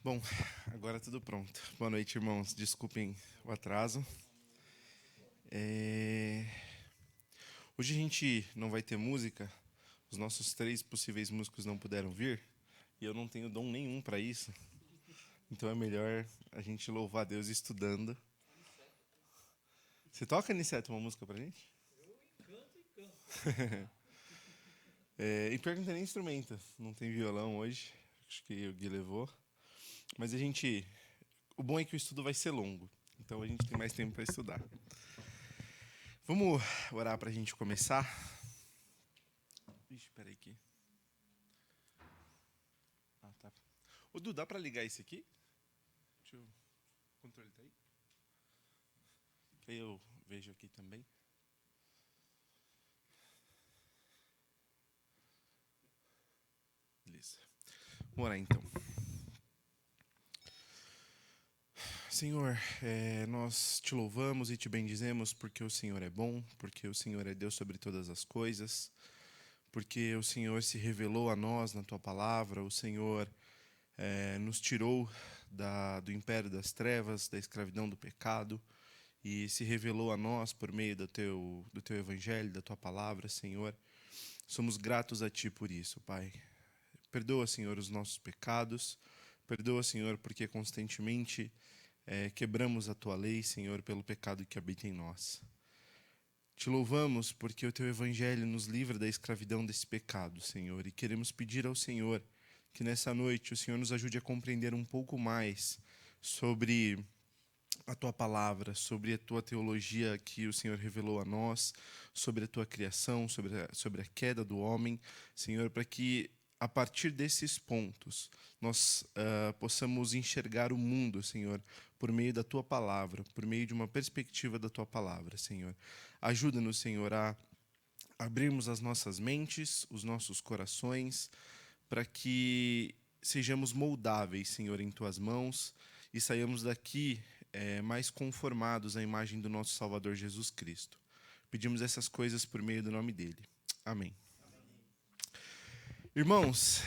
Bom, agora tudo pronto. Boa noite, irmãos. Desculpem o atraso. Hoje a gente não vai ter música. Os nossos 3 possíveis músicos não puderam vir. E eu não tenho dom nenhum para isso. Então é melhor a gente louvar a Deus estudando. Você toca, Aniceto, uma música pra gente? Eu canto e canto. E pior que não tem nem instrumento. Não tem violão hoje. Acho que o Gui levou. Mas a gente... O bom é que o estudo vai ser longo. Então a gente tem mais tempo para estudar. Vamos orar para a gente começar? Ixi, peraí aqui. Ah, tá. Ô, Du, dá para ligar esse aqui? Deixa eu... O controle tá aí? Que aí eu vejo aqui também. Beleza. Vamos orar então. Senhor, nós te louvamos e te bendizemos porque o Senhor é bom, porque o Senhor é Deus sobre todas as coisas, porque o Senhor se revelou a nós na tua palavra, o Senhor nos tirou do império das trevas, da escravidão do pecado, e se revelou a nós por meio do teu evangelho, da tua palavra, Senhor. Somos gratos a ti por isso, Pai. Perdoa, Senhor, os nossos pecados. Perdoa, Senhor, porque constantemente quebramos a tua lei, Senhor, pelo pecado que habita em nós. Te louvamos porque o teu evangelho nos livra da escravidão desse pecado, Senhor, e queremos pedir ao Senhor que nessa noite o Senhor nos ajude a compreender um pouco mais sobre a tua palavra, sobre a tua teologia que o Senhor revelou a nós, sobre a tua criação, sobre a queda do homem, Senhor, para que a partir desses pontos nós possamos enxergar o mundo, Senhor, por meio da tua palavra, por meio de uma perspectiva da tua palavra, Senhor. Ajuda-nos, Senhor, a abrirmos as nossas mentes, os nossos corações, para que sejamos moldáveis, Senhor, em tuas mãos e saiamos daqui mais conformados à imagem do nosso Salvador Jesus Cristo. Pedimos essas coisas por meio do nome dele. Amém. Irmãos,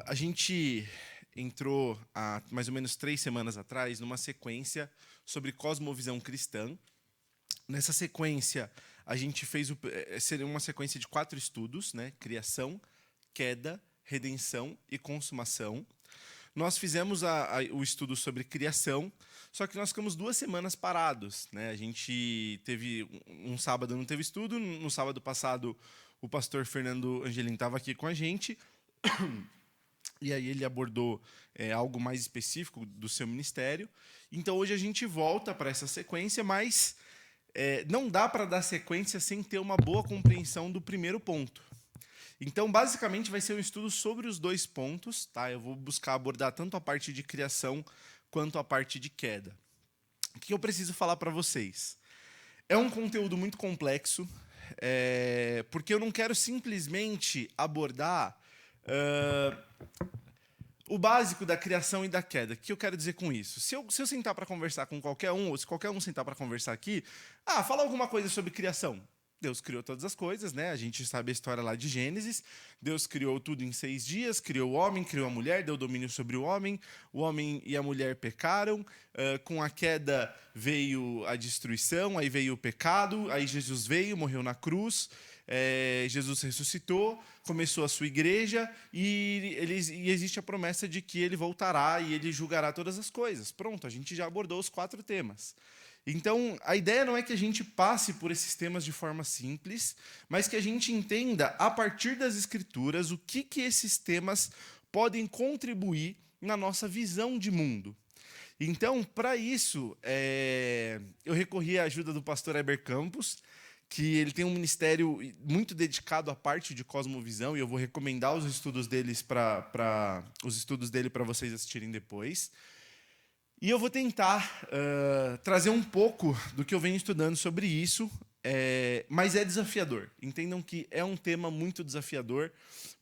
a gente entrou há mais ou menos 3 semanas atrás numa sequência sobre cosmovisão cristã. Nessa sequência, a gente fez seria uma sequência de 4 estudos, né? Criação, queda, redenção e consumação. Nós fizemos o estudo sobre criação, só que nós ficamos 2 semanas parados, né? A gente teve um sábado não teve estudo, no sábado passado o pastor Fernando Angelim estava aqui com a gente, e aí ele abordou algo mais específico do seu ministério. Então hoje a gente volta para essa sequência, mas não dá para dar sequência sem ter uma boa compreensão do primeiro ponto. Então, basicamente, vai ser um estudo sobre os 2 pontos. Tá? Eu vou buscar abordar tanto a parte de criação quanto a parte de queda. O que eu preciso falar para vocês? É um conteúdo muito complexo, porque eu não quero simplesmente abordar o básico da criação e da queda. O que eu quero dizer com isso? Se eu sentar para conversar com qualquer um, ou se qualquer um sentar para conversar aqui, fala alguma coisa sobre criação. Deus criou todas as coisas, né? A gente sabe a história lá de Gênesis. Deus criou tudo em 6 dias, criou o homem, criou a mulher, deu domínio sobre o homem e a mulher pecaram. Com a queda veio a destruição, aí veio o pecado, aí Jesus veio, morreu na cruz. Jesus ressuscitou, começou a sua igreja e existe a promessa de que ele voltará e ele julgará todas as coisas. Pronto, a gente já abordou os 4 temas. Então, a ideia não é que a gente passe por esses temas de forma simples, mas que a gente entenda, a partir das Escrituras, o que esses temas podem contribuir na nossa visão de mundo. Então, para isso, eu recorri à ajuda do pastor Heber Campos, que ele tem um ministério muito dedicado à parte de cosmovisão, e eu vou recomendar os estudos dele para vocês assistirem depois. E eu vou tentar trazer um pouco do que eu venho estudando sobre isso, mas é desafiador. Entendam que é um tema muito desafiador,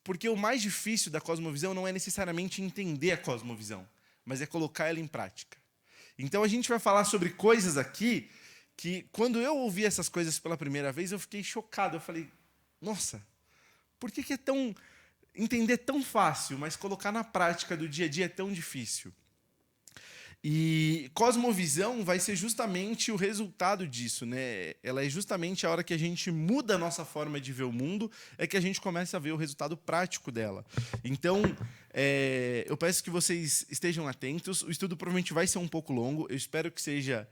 porque o mais difícil da cosmovisão não é necessariamente entender a cosmovisão, mas é colocar ela em prática. Então a gente vai falar sobre coisas aqui que, quando eu ouvi essas coisas pela primeira vez, eu fiquei chocado. Eu falei, nossa, por que é tão... entender tão fácil, mas colocar na prática do dia a dia é tão difícil? E cosmovisão vai ser justamente o resultado disso, né? Ela é justamente a hora que a gente muda a nossa forma de ver o mundo, é que a gente começa a ver o resultado prático dela. Então, eu peço que vocês estejam atentos. O estudo provavelmente vai ser um pouco longo. Eu espero que seja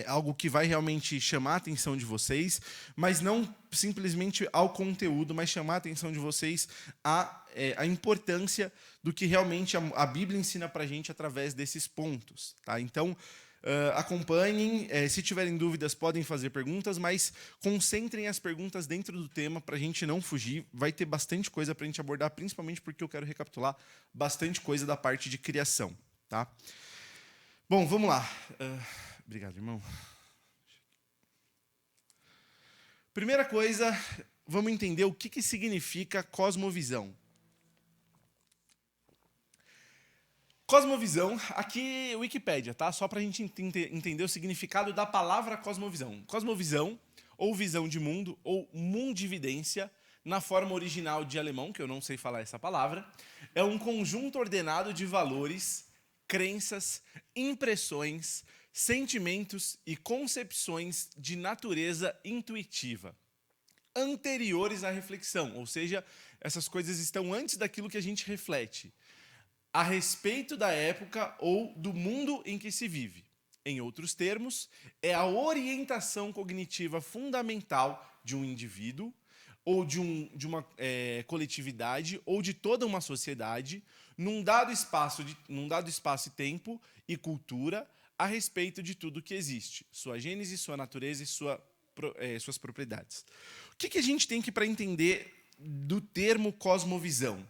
algo que vai realmente chamar a atenção de vocês, mas não simplesmente ao conteúdo, mas chamar a atenção de vocês à importância do que realmente a Bíblia ensina para a gente através desses pontos. Tá? Então, acompanhem. Se tiverem dúvidas, podem fazer perguntas, mas concentrem as perguntas dentro do tema para a gente não fugir. Vai ter bastante coisa para a gente abordar, principalmente porque eu quero recapitular bastante coisa da parte de criação. Tá? Bom, vamos lá. Obrigado, irmão. Primeira coisa, vamos entender o que significa cosmovisão. Cosmovisão, aqui Wikipédia, tá? Só para a gente entender o significado da palavra cosmovisão. Cosmovisão, ou visão de mundo, ou mundividência, na forma original de alemão, que eu não sei falar essa palavra, é um conjunto ordenado de valores, crenças, impressões, sentimentos e concepções de natureza intuitiva, anteriores à reflexão, ou seja, essas coisas estão antes daquilo que a gente reflete, a respeito da época ou do mundo em que se vive. Em outros termos, é a orientação cognitiva fundamental de um indivíduo, ou de uma coletividade, ou de toda uma sociedade, num dado espaço e tempo e cultura, a respeito de tudo que existe, sua gênese, sua natureza e suas propriedades. O que a gente tem que para entender do termo cosmovisão?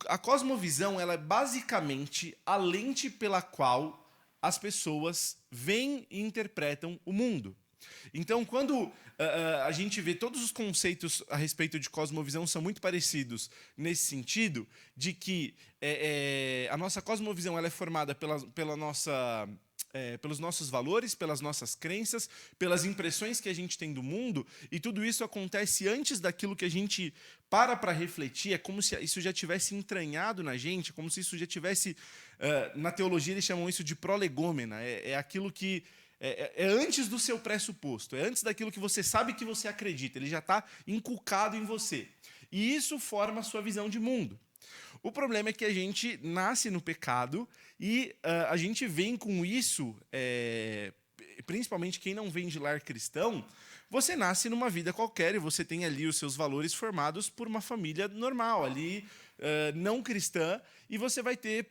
A cosmovisão ela é basicamente a lente pela qual as pessoas veem e interpretam o mundo. Então, quando a gente vê todos os conceitos a respeito de cosmovisão são muito parecidos nesse sentido, de que a nossa cosmovisão ela é formada pelos nossos valores, pelas nossas crenças, pelas impressões que a gente tem do mundo, e tudo isso acontece antes daquilo que a gente para refletir, é como se isso já tivesse entranhado na gente, como se isso já tivesse... na teologia eles chamam isso de prolegômena, é aquilo que... É antes do seu pressuposto, é antes daquilo que você sabe que você acredita, ele já está inculcado em você. E isso forma a sua visão de mundo. O problema é que a gente nasce no pecado e a gente vem com isso, principalmente quem não vem de lar cristão, você nasce numa vida qualquer e você tem ali os seus valores formados por uma família normal, ali não cristã, e você vai ter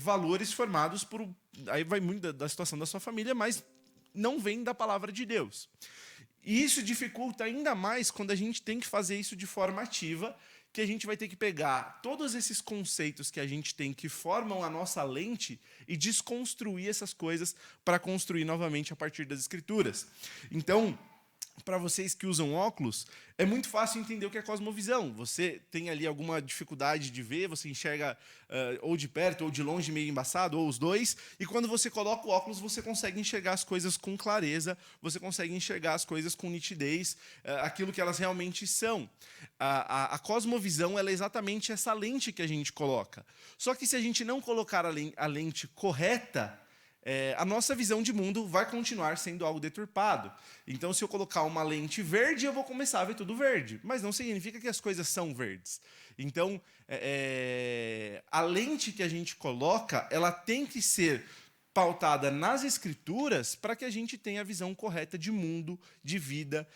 valores formados por... Aí vai muito da situação da sua família, mas não vem da palavra de Deus. E isso dificulta ainda mais quando a gente tem que fazer isso de forma ativa, que a gente vai ter que pegar todos esses conceitos que a gente tem que formam a nossa lente e desconstruir essas coisas para construir novamente a partir das Escrituras. Então, para vocês que usam óculos, é muito fácil entender o que é cosmovisão. Você tem ali alguma dificuldade de ver, você enxerga ou de perto ou de longe meio embaçado, ou os dois, e quando você coloca o óculos, você consegue enxergar as coisas com clareza, você consegue enxergar as coisas com nitidez, aquilo que elas realmente são. A cosmovisão ela é exatamente essa lente que a gente coloca. Só que se a gente não colocar a lente correta, a nossa visão de mundo vai continuar sendo algo deturpado. Então, se eu colocar uma lente verde, eu vou começar a ver tudo verde. Mas não significa que as coisas são verdes. Então, a lente que a gente coloca, ela tem que ser pautada nas Escrituras para que a gente tenha a visão correta de mundo, de vida,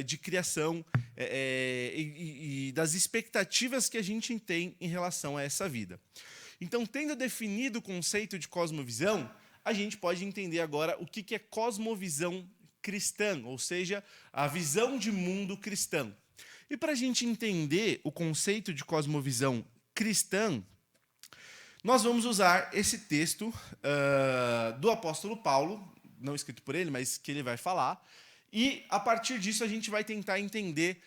de criação e das expectativas que a gente tem em relação a essa vida. Então, tendo definido o conceito de cosmovisão, a gente pode entender agora o que é cosmovisão cristã, ou seja, a visão de mundo cristã. E para a gente entender o conceito de cosmovisão cristã, nós vamos usar esse texto do apóstolo Paulo, não escrito por ele, mas que ele vai falar, e a partir disso a gente vai tentar entender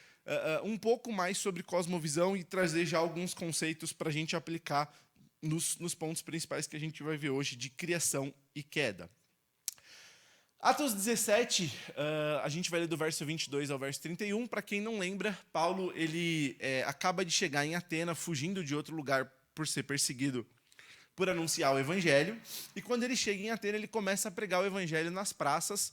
um pouco mais sobre cosmovisão e trazer já alguns conceitos para a gente aplicar nos pontos principais que a gente vai ver hoje de criação e queda. Atos 17, a gente vai ler do verso 22 ao verso 31. Para quem não lembra, Paulo ele acaba de chegar em Atena, fugindo de outro lugar por ser perseguido por anunciar o evangelho. E quando ele chega em Atenas, ele começa a pregar o evangelho nas praças.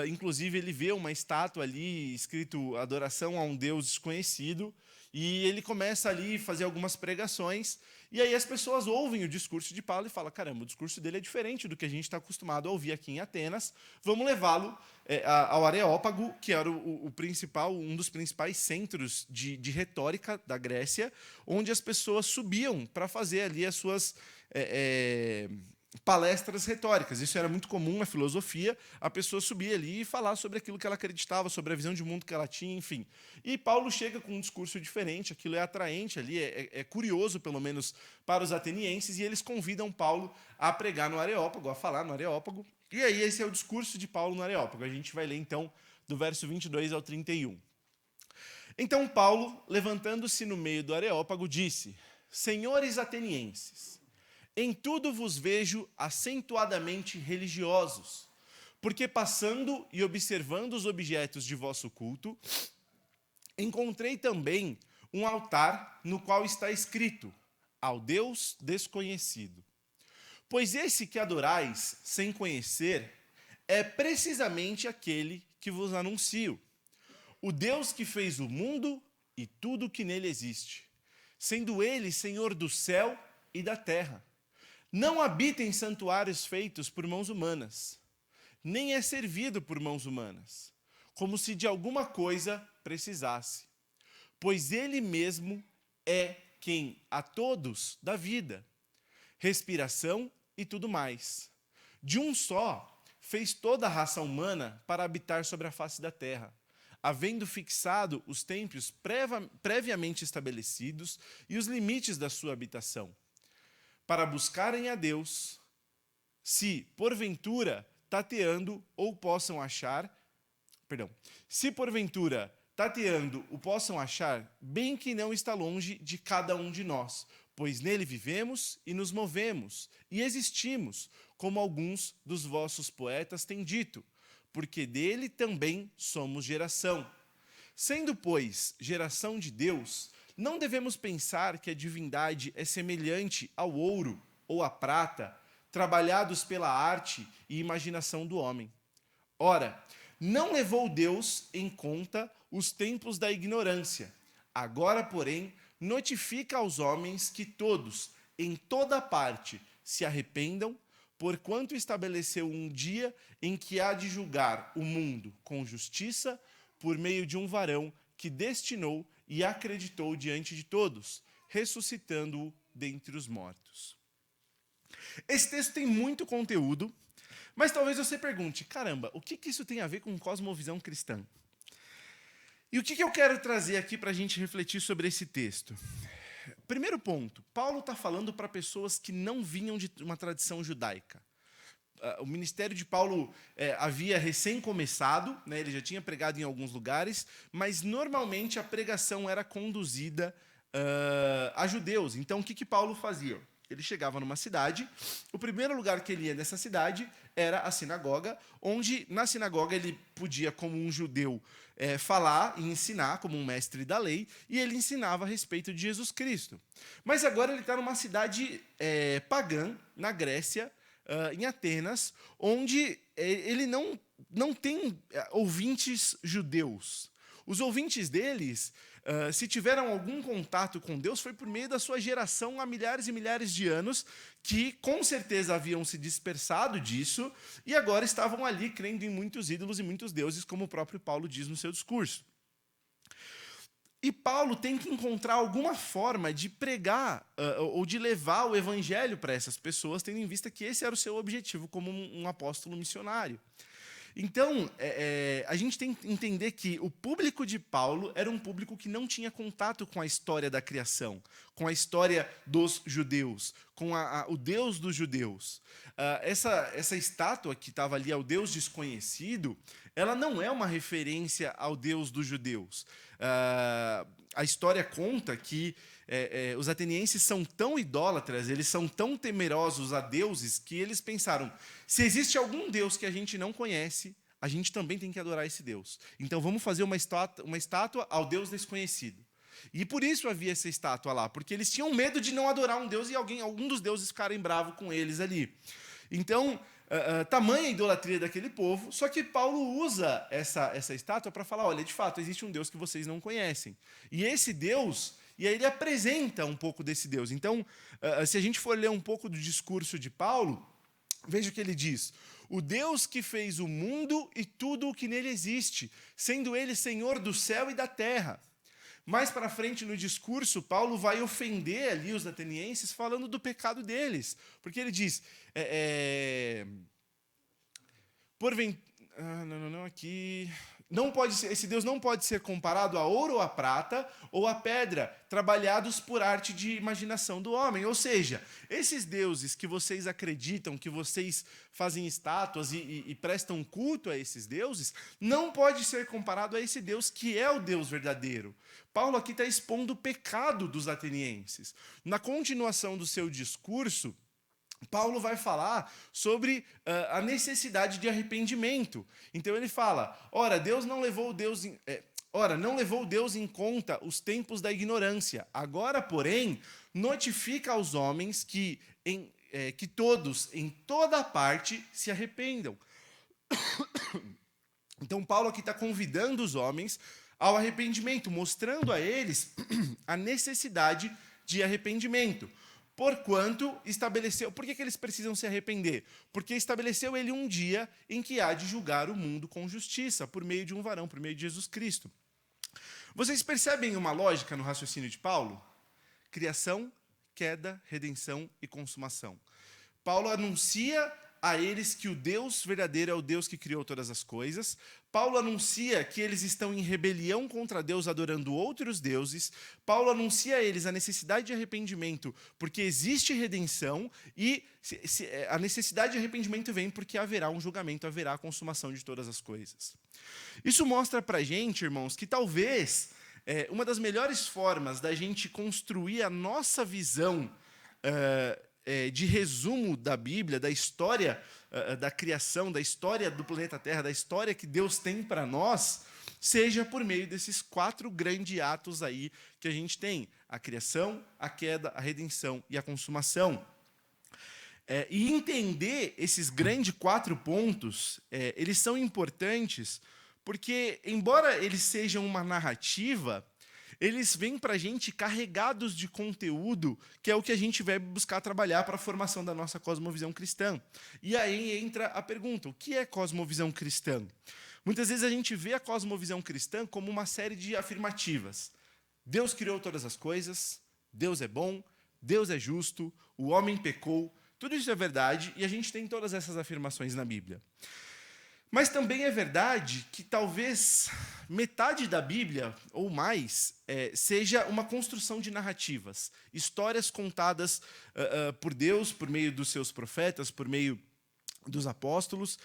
Inclusive, ele vê uma estátua ali escrito adoração a um Deus desconhecido. E ele começa ali a fazer algumas pregações. E aí as pessoas ouvem o discurso de Paulo e falam, caramba, o discurso dele é diferente do que a gente está acostumado a ouvir aqui em Atenas. Vamos levá-lo ao Areópago, que era um dos principais centros de retórica da Grécia, onde as pessoas subiam para fazer ali as suas palestras retóricas. Isso era muito comum na filosofia, a pessoa subir ali e falar sobre aquilo que ela acreditava, sobre a visão de mundo que ela tinha, enfim. E Paulo chega com um discurso diferente, aquilo é atraente ali, é curioso, pelo menos, para os atenienses, e eles convidam Paulo a pregar no Areópago, a falar no Areópago. E aí esse é o discurso de Paulo no Areópago. A gente vai ler, então, do verso 22 ao 31. Então Paulo, levantando-se no meio do Areópago, disse, senhores atenienses, em tudo vos vejo acentuadamente religiosos, porque passando e observando os objetos de vosso culto, encontrei também um altar no qual está escrito, ao Deus desconhecido. Pois esse que adorais sem conhecer é precisamente aquele que vos anuncio, o Deus que fez o mundo e tudo que nele existe, sendo ele Senhor do céu e da terra. Não habita em santuários feitos por mãos humanas, nem é servido por mãos humanas, como se de alguma coisa precisasse, pois ele mesmo é quem a todos dá vida, respiração e tudo mais. De um só, fez toda a raça humana para habitar sobre a face da terra, havendo fixado os tempos previamente estabelecidos e os limites da sua habitação, para buscarem a Deus, se porventura tateando o possam achar, bem que não está longe de cada um de nós, pois nele vivemos e nos movemos e existimos, como alguns dos vossos poetas têm dito, porque dele também somos geração. Sendo, pois, geração de Deus, não devemos pensar que a divindade é semelhante ao ouro ou à prata, trabalhados pela arte e imaginação do homem. Ora, não levou Deus em conta os tempos da ignorância. Agora, porém, notifica aos homens que todos, em toda parte, se arrependam, porquanto estabeleceu um dia em que há de julgar o mundo com justiça por meio de um varão que destinou e acreditou diante de todos, ressuscitando-o dentre os mortos. Esse texto tem muito conteúdo, mas talvez você pergunte, caramba, o que isso tem a ver com cosmovisão cristã? E o que eu quero trazer aqui para a gente refletir sobre esse texto? Primeiro ponto, Paulo está falando para pessoas que não vinham de uma tradição judaica. O ministério de Paulo havia recém começado, né, ele já tinha pregado em alguns lugares, mas normalmente a pregação era conduzida a judeus. Então, o que Paulo fazia? Ele chegava numa cidade, o primeiro lugar que ele ia nessa cidade era a sinagoga, onde na sinagoga ele podia, como um judeu, falar e ensinar, como um mestre da lei, e ele ensinava a respeito de Jesus Cristo. Mas agora ele está numa cidade pagã, na Grécia, em Atenas, onde ele não tem ouvintes judeus. Os ouvintes deles, se tiveram algum contato com Deus, foi por meio da sua geração há milhares e milhares de anos, que com certeza haviam se dispersado disso e agora estavam ali crendo em muitos ídolos e muitos deuses, como o próprio Paulo diz no seu discurso. E Paulo tem que encontrar alguma forma de pregar ou de levar o evangelho para essas pessoas, tendo em vista que esse era o seu objetivo como um apóstolo missionário. Então, a gente tem que entender que o público de Paulo era um público que não tinha contato com a história da criação, com a história dos judeus, com o Deus dos judeus. Essa estátua que estava ali ao Deus desconhecido, ela não é uma referência ao Deus dos judeus. A história conta que os atenienses são tão idólatras, eles são tão temerosos a deuses, que eles pensaram, se existe algum Deus que a gente não conhece, a gente também tem que adorar esse Deus. Então vamos fazer uma estátua ao Deus desconhecido. E por isso havia essa estátua lá, porque eles tinham medo de não adorar um deus e algum dos deuses ficarem bravo com eles ali. Então, tamanha a idolatria daquele povo, só que Paulo usa essa estátua para falar, olha, de fato, existe um Deus que vocês não conhecem. E esse Deus, e aí ele apresenta um pouco desse Deus. Então, se a gente for ler um pouco do discurso de Paulo, veja o que ele diz. O Deus que fez o mundo e tudo o que nele existe, sendo ele Senhor do céu e da terra. Mais para frente no discurso, Paulo vai ofender ali os atenienses falando do pecado deles. Porque ele diz, aqui... esse Deus não pode ser comparado a ouro ou a prata ou a pedra, trabalhados por arte de imaginação do homem. Ou seja, esses deuses que vocês acreditam, que vocês fazem estátuas e prestam culto a esses deuses, não pode ser comparado a esse Deus que é o Deus verdadeiro. Paulo aqui está expondo o pecado dos atenienses. Na continuação do seu discurso, Paulo vai falar sobre a necessidade de arrependimento. Então ele fala, não levou Deus em conta os tempos da ignorância. Agora, porém, notifica aos homens que todos, em toda parte, se arrependam. Então Paulo aqui está convidando os homens ao arrependimento, mostrando a eles a necessidade de arrependimento. Porquanto estabeleceu... Por que eles precisam se arrepender? Porque estabeleceu ele um dia em que há de julgar o mundo com justiça, por meio de um varão, por meio de Jesus Cristo. Vocês percebem uma lógica no raciocínio de Paulo? Criação, queda, redenção e consumação. Paulo anuncia a eles que o Deus verdadeiro é o Deus que criou todas as coisas. Paulo anuncia que eles estão em rebelião contra Deus, adorando outros deuses. Paulo anuncia a eles a necessidade de arrependimento, porque existe redenção, e a necessidade de arrependimento vem porque haverá um julgamento, haverá a consumação de todas as coisas. Isso mostra para a gente, irmãos, que talvez uma das melhores formas da gente construir a nossa visão de resumo da Bíblia, da história da criação, da história do planeta Terra, da história que Deus tem para nós, seja por meio desses 4 grandes atos aí que a gente tem: a criação, a queda, a redenção e a consumação. E entender esses grandes 4 pontos, eles são importantes porque, embora eles sejam uma narrativa, eles vêm para a gente carregados de conteúdo, que é o que a gente vai buscar trabalhar para a formação da nossa cosmovisão cristã. E aí entra a pergunta, o que é cosmovisão cristã? Muitas vezes a gente vê a cosmovisão cristã como uma série de afirmativas. Deus criou todas as coisas, Deus é bom, Deus é justo, o homem pecou. Tudo isso é verdade e a gente tem todas essas afirmações na Bíblia. Mas também é verdade que talvez metade da Bíblia, ou mais, seja uma construção de narrativas, histórias contadas por Deus, por meio dos seus profetas, por meio dos apóstolos,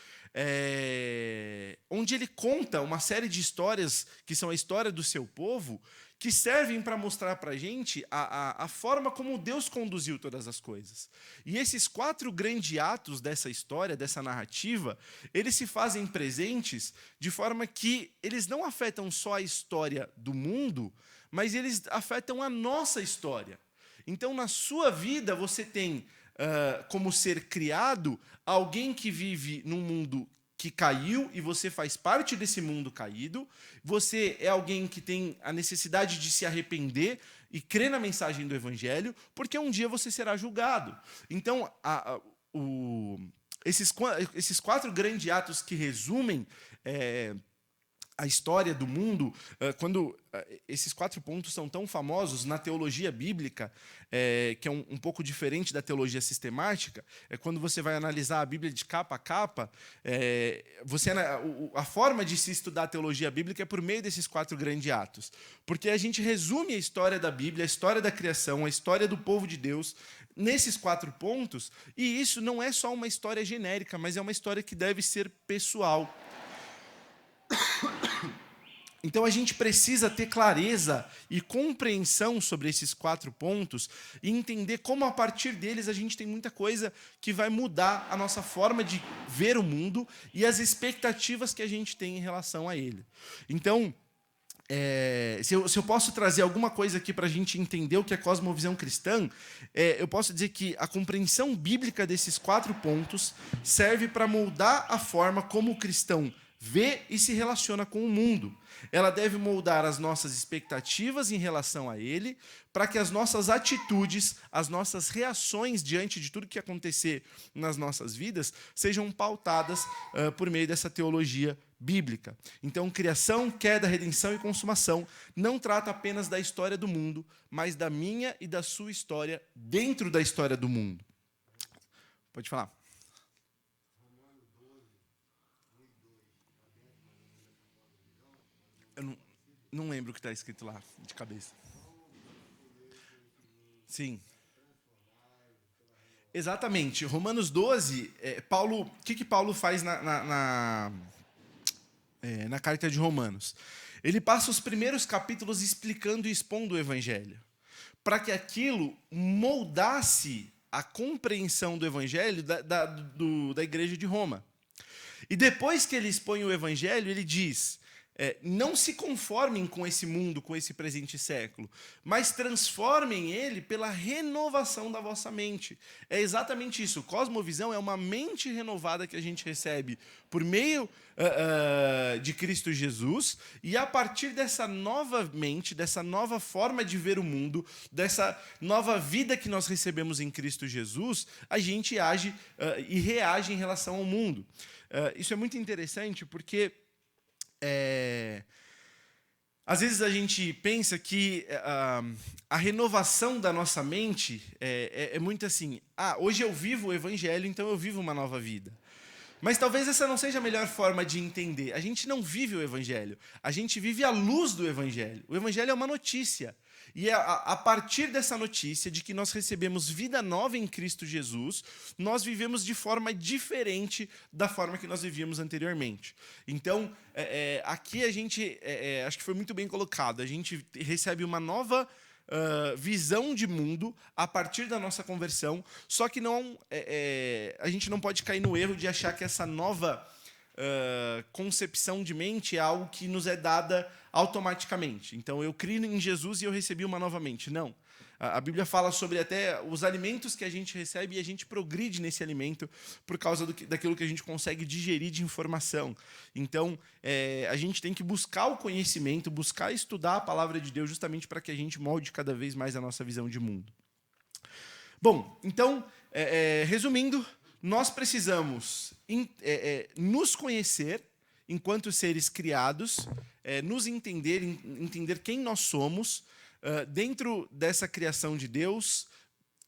onde ele conta uma série de histórias que são a história do seu povo, que servem para mostrar para a gente a forma como Deus conduziu todas as coisas. E esses 4 grandes atos dessa história, dessa narrativa, eles se fazem presentes de forma que eles não afetam só a história do mundo, mas eles afetam a nossa história. Então, na sua vida, você tem como ser criado alguém que vive num mundo que caiu e você faz parte desse mundo caído. Você é alguém que tem a necessidade de se arrepender e crer na mensagem do Evangelho, porque um dia você será julgado. Então, esses 4 grandes atos que resumem a história do mundo, quando esses 4 pontos são tão famosos na teologia bíblica, que é um pouco diferente da teologia sistemática, quando você vai analisar a Bíblia de capa a capa, a forma de se estudar a teologia bíblica é por meio desses 4 grandes atos. Porque a gente resume a história da Bíblia, a história da criação, a história do povo de Deus, nesses 4 pontos, e isso não é só uma história genérica, mas é uma história que deve ser pessoal. Então a gente precisa ter clareza e compreensão sobre esses 4 pontos e entender como a partir deles a gente tem muita coisa que vai mudar a nossa forma de ver o mundo e as expectativas que a gente tem em relação a ele. Então, Se eu posso trazer alguma coisa aqui para a gente entender o que é cosmovisão cristã, eu posso dizer que a compreensão bíblica desses 4 pontos serve para moldar a forma como o cristão vê e se relaciona com o mundo. Ela deve moldar as nossas expectativas em relação a ele, para que as nossas atitudes, as nossas reações diante de tudo que acontecer nas nossas vidas sejam pautadas por meio dessa teologia bíblica. Então, criação, queda, redenção e consumação não trata apenas da história do mundo, mas da minha e da sua história dentro da história do mundo. Pode falar. Eu não lembro o que está escrito lá, de cabeça. Sim. Exatamente. Romanos 12, Paulo, o que Paulo faz na carta de Romanos? Ele passa os primeiros capítulos explicando e expondo o Evangelho, para que aquilo moldasse a compreensão do Evangelho da igreja de Roma. E depois que ele expõe o Evangelho, ele diz: não se conformem com esse mundo, com esse presente século, mas transformem ele pela renovação da vossa mente. É exatamente isso. Cosmovisão é uma mente renovada que a gente recebe por meio de Cristo Jesus, e a partir dessa nova mente, dessa nova forma de ver o mundo, dessa nova vida que nós recebemos em Cristo Jesus, a gente age e reage em relação ao mundo. Isso é muito interessante porque às vezes a gente pensa que a renovação da nossa mente é muito assim: hoje eu vivo o Evangelho, então eu vivo uma nova vida. Mas talvez essa não seja a melhor forma de entender. A gente não vive o Evangelho, a gente vive à luz do Evangelho. O Evangelho é uma notícia. E é a partir dessa notícia de que nós recebemos vida nova em Cristo Jesus, nós vivemos de forma diferente da forma que nós vivíamos anteriormente. Então, aqui a gente, acho que foi muito bem colocado, a gente recebe uma nova visão de mundo a partir da nossa conversão, só que a gente não pode cair no erro de achar que essa nova concepção de mente é algo que nos é dada automaticamente. Então, eu criei em Jesus e eu recebi uma nova mente. Não. A Bíblia fala sobre até os alimentos que a gente recebe e a gente progride nesse alimento por causa daquilo que a gente consegue digerir de informação. Então, a gente tem que buscar o conhecimento, buscar estudar a palavra de Deus justamente para que a gente molde cada vez mais a nossa visão de mundo. Bom, então, resumindo, nós precisamos nos conhecer enquanto seres criados, nos entender quem nós somos dentro dessa criação de Deus,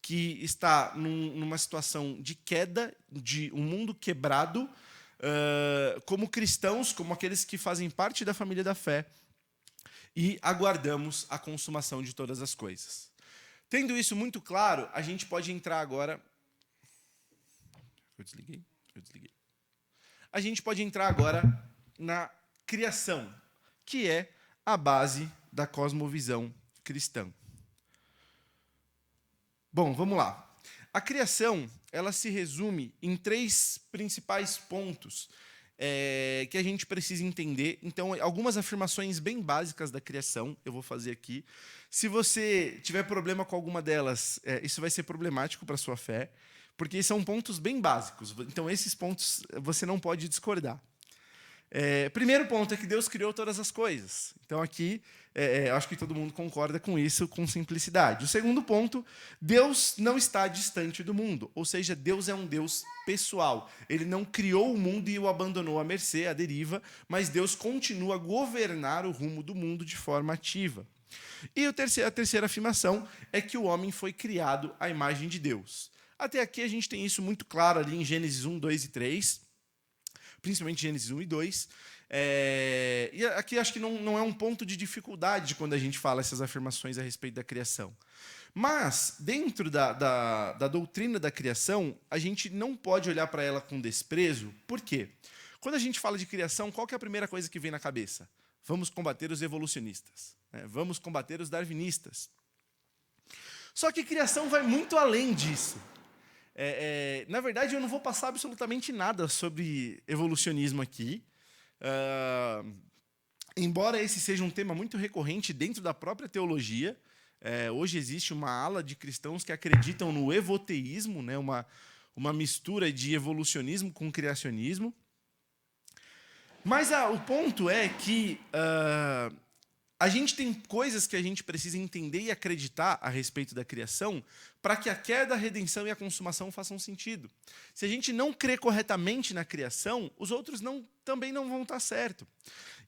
que está numa situação de queda, de um mundo quebrado, como cristãos, como aqueles que fazem parte da família da fé, e aguardamos a consumação de todas as coisas. Tendo isso muito claro, a gente pode entrar agora... Eu desliguei. A gente pode entrar agora na criação, que é a base da cosmovisão cristã. Bom, vamos lá. A criação, ela se resume em 3 principais pontos que a gente precisa entender. Então, algumas afirmações bem básicas da criação eu vou fazer aqui. Se você tiver problema com alguma delas, isso vai ser problemático para a sua fé, porque são pontos bem básicos. Então, esses pontos você não pode discordar. Primeiro ponto é que Deus criou todas as coisas. Então, aqui, acho que todo mundo concorda com isso, com simplicidade. O segundo ponto, Deus não está distante do mundo. Ou seja, Deus é um Deus pessoal. Ele não criou o mundo e o abandonou à mercê, à deriva, mas Deus continua a governar o rumo do mundo de forma ativa. E a terceira afirmação é que o homem foi criado à imagem de Deus. Até aqui a gente tem isso muito claro ali em Gênesis 1, 2 e 3, principalmente Gênesis 1 e 2. E aqui acho que não é um ponto de dificuldade quando a gente fala essas afirmações a respeito da criação. Mas, dentro da doutrina da criação, a gente não pode olhar para ela com desprezo. Por quê? Quando a gente fala de criação, qual que é a primeira coisa que vem na cabeça? Vamos combater os evolucionistas, né? Vamos combater os darwinistas. Só que criação vai muito além disso. Na verdade, eu não vou passar absolutamente nada sobre evolucionismo aqui. embora esse seja um tema muito recorrente dentro da própria teologia, hoje existe uma ala de cristãos que acreditam no evoteísmo, né, uma mistura de evolucionismo com criacionismo. Mas o ponto é que a gente tem coisas que a gente precisa entender e acreditar a respeito da criação para que a queda, a redenção e a consumação façam sentido. Se a gente não crê corretamente na criação, os outros também não vão estar certo.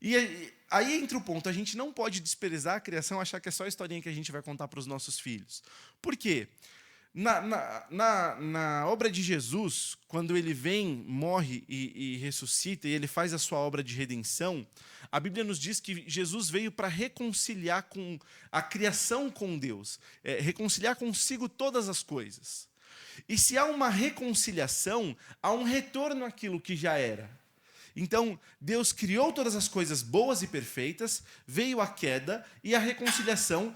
E aí entra o ponto, a gente não pode desprezar a criação, achar que é só a historinha que a gente vai contar para os nossos filhos. Por quê? Na obra de Jesus, quando ele vem, morre e ressuscita, e ele faz a sua obra de redenção, a Bíblia nos diz que Jesus veio para reconciliar com a criação com Deus, reconciliar consigo todas as coisas. E se há uma reconciliação, há um retorno àquilo que já era. Então, Deus criou todas as coisas boas e perfeitas, veio a queda e a reconciliação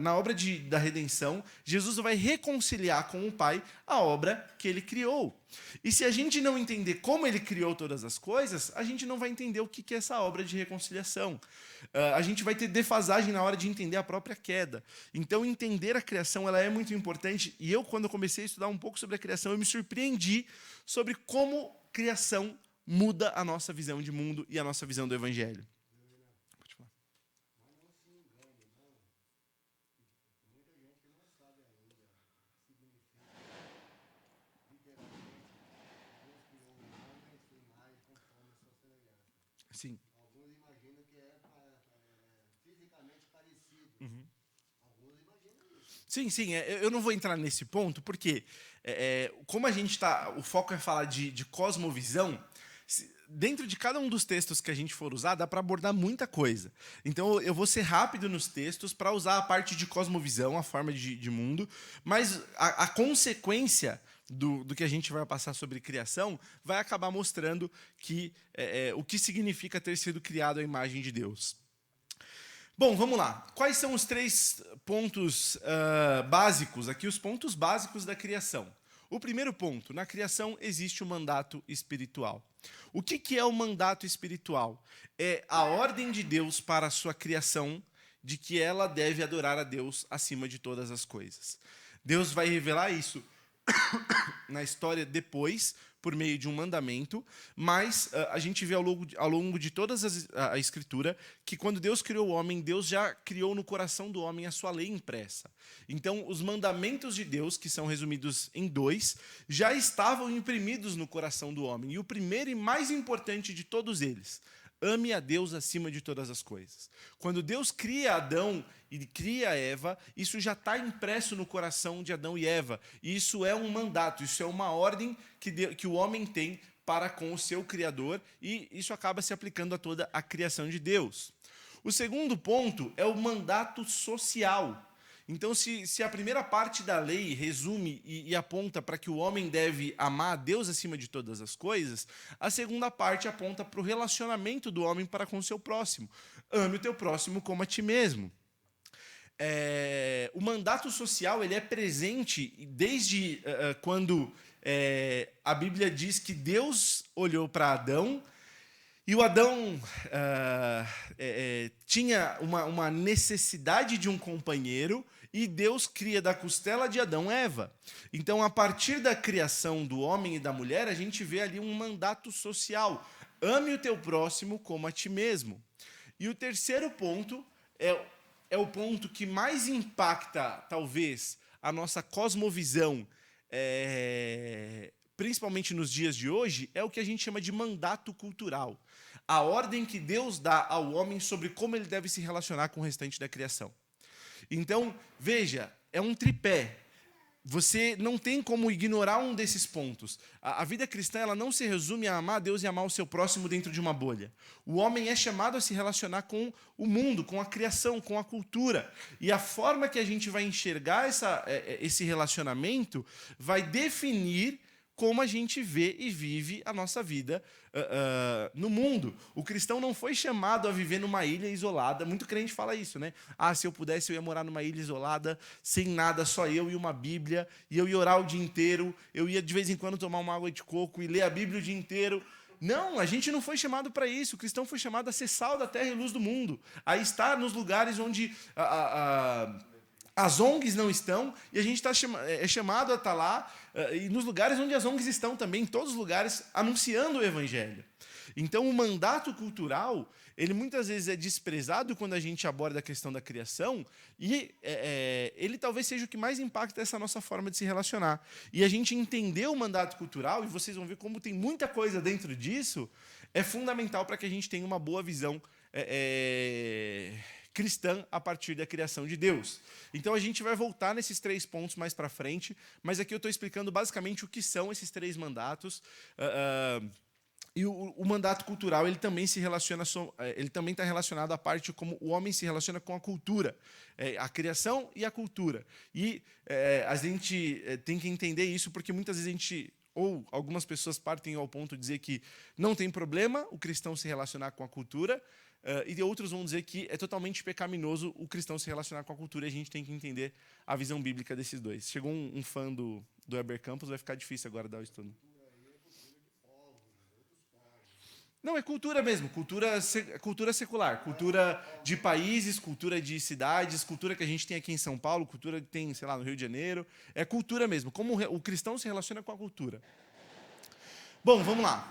na obra da redenção, Jesus vai reconciliar com o Pai a obra que ele criou. E se a gente não entender como ele criou todas as coisas, a gente não vai entender o que é essa obra de reconciliação. A gente vai ter defasagem na hora de entender a própria queda. Então, entender a criação ela é muito importante. E eu, quando comecei a estudar um pouco sobre a criação, eu me surpreendi sobre como criação muda a nossa visão de mundo e a nossa visão do Evangelho. Pode falar. Sim. Alguns imaginam que fisicamente parecido. Uhum. Alguns imaginam isso. Sim, eu não vou entrar nesse ponto, porque como a gente está, o foco é falar de cosmovisão, dentro de cada um dos textos que a gente for usar, dá para abordar muita coisa. Então, eu vou ser rápido nos textos para usar a parte de cosmovisão, a forma de mundo, mas a consequência do que a gente vai passar sobre criação vai acabar mostrando o que significa ter sido criado à imagem de Deus. Bom, vamos lá. Quais são os 3 pontos básicos aqui, os pontos básicos da criação? O primeiro ponto, na criação existe o mandato espiritual. O que é o mandato espiritual? É a ordem de Deus para a sua criação, de que ela deve adorar a Deus acima de todas as coisas. Deus vai revelar isso na história depois, por meio de um mandamento, mas a gente vê ao longo de toda a Escritura que quando Deus criou o homem, Deus já criou no coração do homem a sua lei impressa. Então, os mandamentos de Deus, que são resumidos em 2, já estavam imprimidos no coração do homem. E o primeiro e mais importante de todos eles: ame a Deus acima de todas as coisas. Quando Deus cria Adão e cria Eva, isso já está impresso no coração de Adão e Eva. E isso é um mandato, isso é uma ordem que o homem tem para com o seu Criador, e isso acaba se aplicando a toda a criação de Deus. O segundo ponto é o mandato social. Então, se a primeira parte da lei resume e aponta para que o homem deve amar a Deus acima de todas as coisas, a segunda parte aponta para o relacionamento do homem para com o seu próximo. Ame o teu próximo como a ti mesmo. O mandato social ele é presente desde quando a Bíblia diz que Deus olhou para Adão, e o Adão tinha uma necessidade de um companheiro, e Deus cria da costela de Adão Eva. Então, a partir da criação do homem e da mulher, a gente vê ali um mandato social. Ame o teu próximo como a ti mesmo. E o terceiro ponto é o ponto que mais impacta, talvez, a nossa cosmovisão, principalmente nos dias de hoje, é o que a gente chama de mandato cultural. A ordem que Deus dá ao homem sobre como ele deve se relacionar com o restante da criação. Então, veja, é um tripé. Você não tem como ignorar um desses pontos. A vida cristã ela não se resume a amar a Deus e amar o seu próximo dentro de uma bolha. O homem é chamado a se relacionar com o mundo, com a criação, com a cultura. E a forma que a gente vai enxergar esse relacionamento vai definir como a gente vê e vive a nossa vida no mundo. O cristão não foi chamado a viver numa ilha isolada. Muito crente fala isso, né? Se eu pudesse, eu ia morar numa ilha isolada, sem nada, só eu e uma Bíblia, e eu ia orar o dia inteiro, eu ia de vez em quando tomar uma água de coco e ler a Bíblia o dia inteiro. Não, a gente não foi chamado para isso. O cristão foi chamado a ser sal da terra e luz do mundo, a estar nos lugares onde as ONGs não estão, e a gente é chamado a estar lá, e nos lugares onde as ONGs estão também, em todos os lugares, anunciando o evangelho. Então, o mandato cultural, ele muitas vezes é desprezado quando a gente aborda a questão da criação, e ele talvez seja o que mais impacta essa nossa forma de se relacionar. E a gente entender o mandato cultural, e vocês vão ver como tem muita coisa dentro disso, é fundamental para que a gente tenha uma boa visão cristã a partir da criação de Deus. Então, a gente vai voltar nesses 3 pontos mais para frente, mas aqui eu estou explicando basicamente o que são esses 3 mandatos. E o mandato cultural, ele também se relaciona, ele também está relacionado à parte como o homem se relaciona com a cultura, a criação e a cultura. E a gente tem que entender isso, porque muitas vezes a gente, ou algumas pessoas partem ao ponto de dizer que não tem problema o cristão se relacionar com a cultura, e outros vão dizer que é totalmente pecaminoso o cristão se relacionar com a cultura, e a gente tem que entender a visão bíblica desses dois. Chegou um fã do Heber Campos, vai ficar difícil agora dar o estudo. Não, é cultura mesmo, cultura secular, cultura de países, cultura de cidades, cultura que a gente tem aqui em São Paulo, cultura que tem, sei lá, no Rio de Janeiro. É cultura mesmo, como o cristão se relaciona com a cultura. Bom, vamos lá.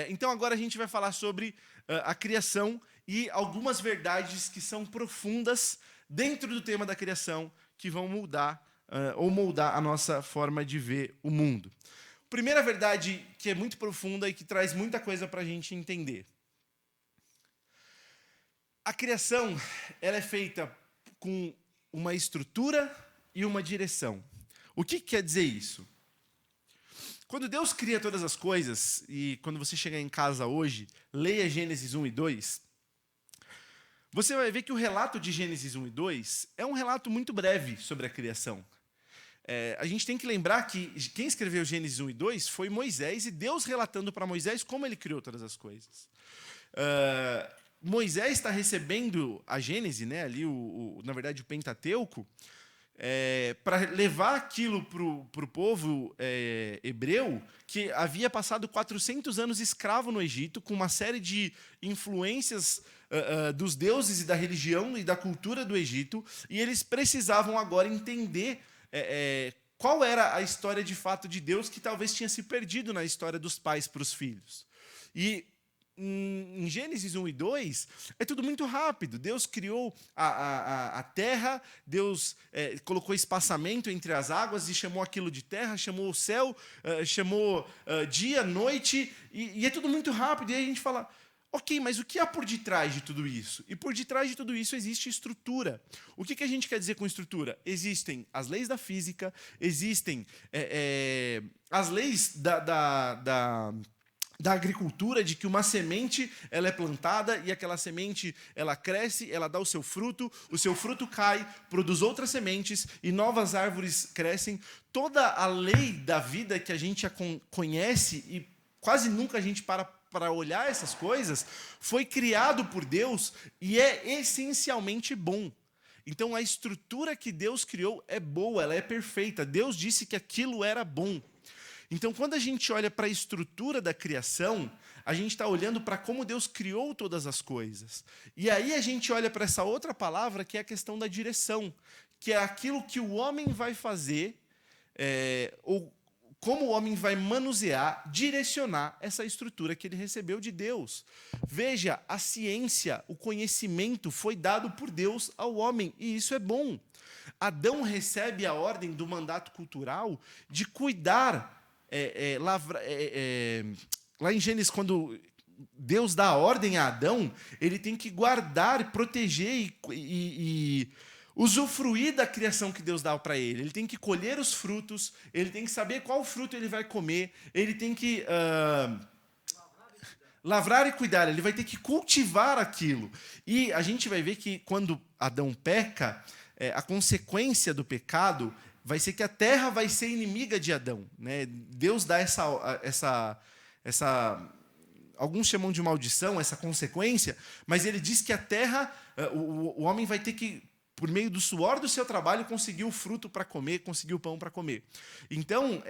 Então agora a gente vai falar sobre a criação e algumas verdades que são profundas dentro do tema da criação que vão mudar ou moldar a nossa forma de ver o mundo. Primeira verdade que é muito profunda e que traz muita coisa para a gente entender. A criação, ela é feita com uma estrutura e uma direção. O que quer dizer isso? Quando Deus cria todas as coisas, e quando você chegar em casa hoje, leia Gênesis 1 e 2, você vai ver que o relato de Gênesis 1 e 2 é um relato muito breve sobre a criação. A gente tem que lembrar que quem escreveu Gênesis 1 e 2 foi Moisés, e Deus relatando para Moisés como ele criou todas as coisas. Moisés está recebendo a Gênese, né, ali na verdade o Pentateuco, para levar aquilo para o povo hebreu, que havia passado 400 anos escravo no Egito, com uma série de influências dos deuses e da religião e da cultura do Egito, e eles precisavam agora entender qual era a história de fato de Deus que talvez tinha se perdido na história dos pais para os filhos. E em Gênesis 1 e 2, é tudo muito rápido. Deus criou a terra, Deus colocou espaçamento entre as águas e chamou aquilo de terra, chamou o céu, chamou dia, noite, e é tudo muito rápido. E aí a gente fala, ok, mas o que há por detrás de tudo isso? E por detrás de tudo isso existe estrutura. O que a gente quer dizer com estrutura? Existem as leis da física, existem as leis da agricultura, de que uma semente ela é plantada e aquela semente ela cresce, ela dá o seu fruto cai, produz outras sementes e novas árvores crescem. Toda a lei da vida que a gente conhece e quase nunca a gente para olhar essas coisas, foi criado por Deus e é essencialmente bom. Então, a estrutura que Deus criou é boa, ela é perfeita. Deus disse que aquilo era bom. Então, quando a gente olha para a estrutura da criação, a gente está olhando para como Deus criou todas as coisas. E aí a gente olha para essa outra palavra, que é a questão da direção, que é aquilo que o homem vai fazer, ou como o homem vai manusear, direcionar essa estrutura que ele recebeu de Deus. Veja, a ciência, o conhecimento foi dado por Deus ao homem, e isso é bom. Adão recebe a ordem do mandato cultural de cuidar, lá em Gênesis, quando Deus dá a ordem a Adão, ele tem que guardar, proteger e usufruir da criação que Deus dá para ele. Ele tem que colher os frutos, ele tem que saber qual fruto ele vai comer, ele tem que lavrar e cuidar, ele vai ter que cultivar aquilo. E a gente vai ver que quando Adão peca, a consequência do pecado vai ser que a terra vai ser inimiga de Adão, né? Deus dá essa alguns chamam de maldição, essa consequência, mas ele diz que a terra, o homem vai ter que por meio do suor do seu trabalho, conseguiu o fruto para comer, conseguiu o pão para comer. Então,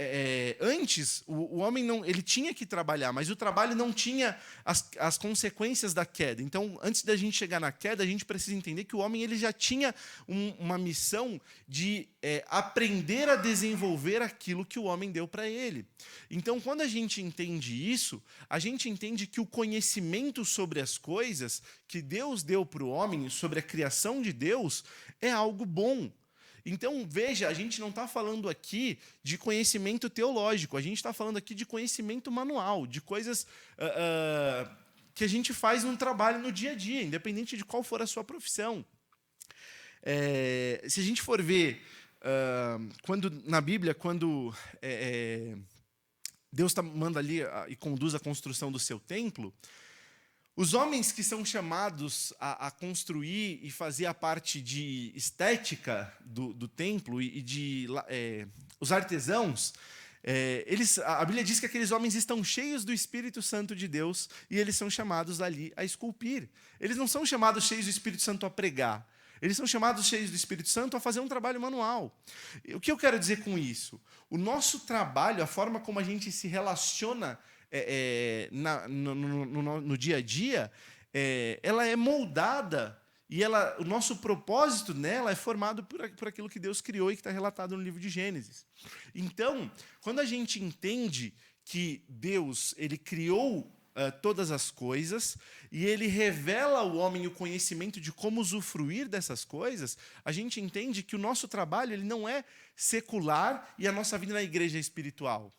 antes, o homem não, ele tinha que trabalhar, mas o trabalho não tinha as consequências da queda. Então, antes da gente chegar na queda, a gente precisa entender que o homem ele já tinha uma missão de aprender a desenvolver aquilo que o homem deu para ele. Então, quando a gente entende isso, a gente entende que o conhecimento sobre as coisas que Deus deu para o homem, sobre a criação de Deus, é algo bom. Então, veja, a gente não está falando aqui de conhecimento teológico, a gente está falando aqui de conhecimento manual, de coisas que a gente faz no trabalho no dia a dia, independente de qual for a sua profissão. Se a gente for ver, na Bíblia, quando Deus manda ali e conduz a construção do seu templo, os homens que são chamados a construir e fazer a parte de estética do templo os artesãos, a Bíblia diz que aqueles homens estão cheios do Espírito Santo de Deus e eles são chamados ali a esculpir. Eles não são chamados cheios do Espírito Santo a pregar. Eles são chamados cheios do Espírito Santo a fazer um trabalho manual. O que eu quero dizer com isso? O nosso trabalho, a forma como a gente se relaciona no dia a dia, ela é moldada e o nosso propósito nela é formado por aquilo que Deus criou e que está relatado no livro de Gênesis. Então, quando a gente entende que Deus ele criou todas as coisas e ele revela ao homem o conhecimento de como usufruir dessas coisas, a gente entende que o nosso trabalho ele não é secular e a nossa vida na igreja é espiritual.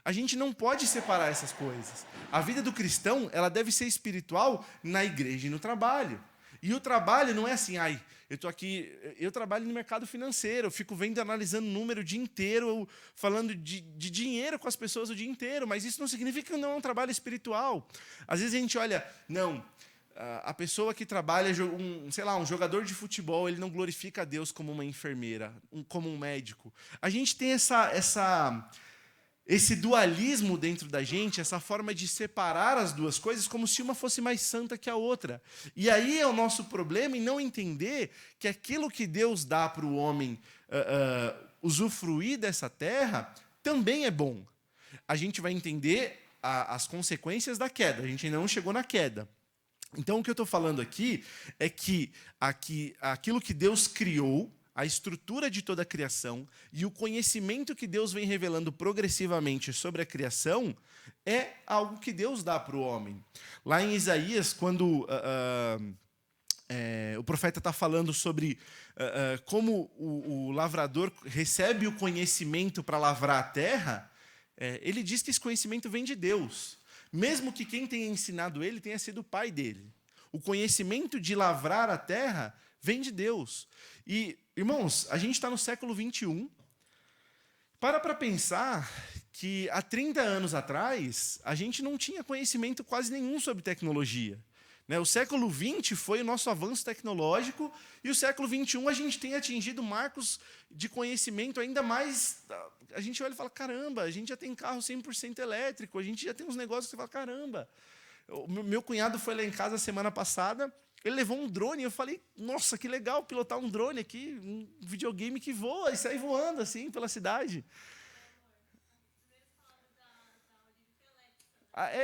A gente não pode separar essas coisas. A vida do cristão ela deve ser espiritual na igreja e no trabalho. E o trabalho não é assim, eu trabalho no mercado financeiro, eu fico vendo, analisando número o dia inteiro, falando de dinheiro com as pessoas o dia inteiro, mas isso não significa que não é um trabalho espiritual. Às vezes a gente olha, a pessoa que trabalha, um jogador de futebol, ele não glorifica a Deus como uma enfermeira, como um médico. A gente tem esse dualismo dentro da gente, essa forma de separar as duas coisas como se uma fosse mais santa que a outra. E aí é o nosso problema em não entender que aquilo que Deus dá para o homem usufruir dessa terra também é bom. A gente vai entender as consequências da queda, a gente ainda não chegou na queda. Então o que eu estou falando aqui é que aquilo que Deus criou, a estrutura de toda a criação e o conhecimento que Deus vem revelando progressivamente sobre a criação é algo que Deus dá para o homem. Lá em Isaías, quando o profeta está falando sobre como o lavrador recebe o conhecimento para lavrar a terra, ele diz que esse conhecimento vem de Deus, mesmo que quem tenha ensinado ele tenha sido o pai dele. O conhecimento de lavrar a terra vem de Deus. E, irmãos, a gente está no século XXI. Para pensar que há 30 anos atrás, a gente não tinha conhecimento quase nenhum sobre tecnologia. O século XX foi o nosso avanço tecnológico e o século XXI a gente tem atingido marcos de conhecimento ainda mais... A gente olha e fala, caramba, a gente já tem carro 100% elétrico, a gente já tem uns negócios que você fala, caramba. O meu cunhado foi lá em casa semana passada, ele levou um drone, eu falei, nossa, que legal pilotar um drone aqui, um videogame que voa e sai voando assim pela cidade.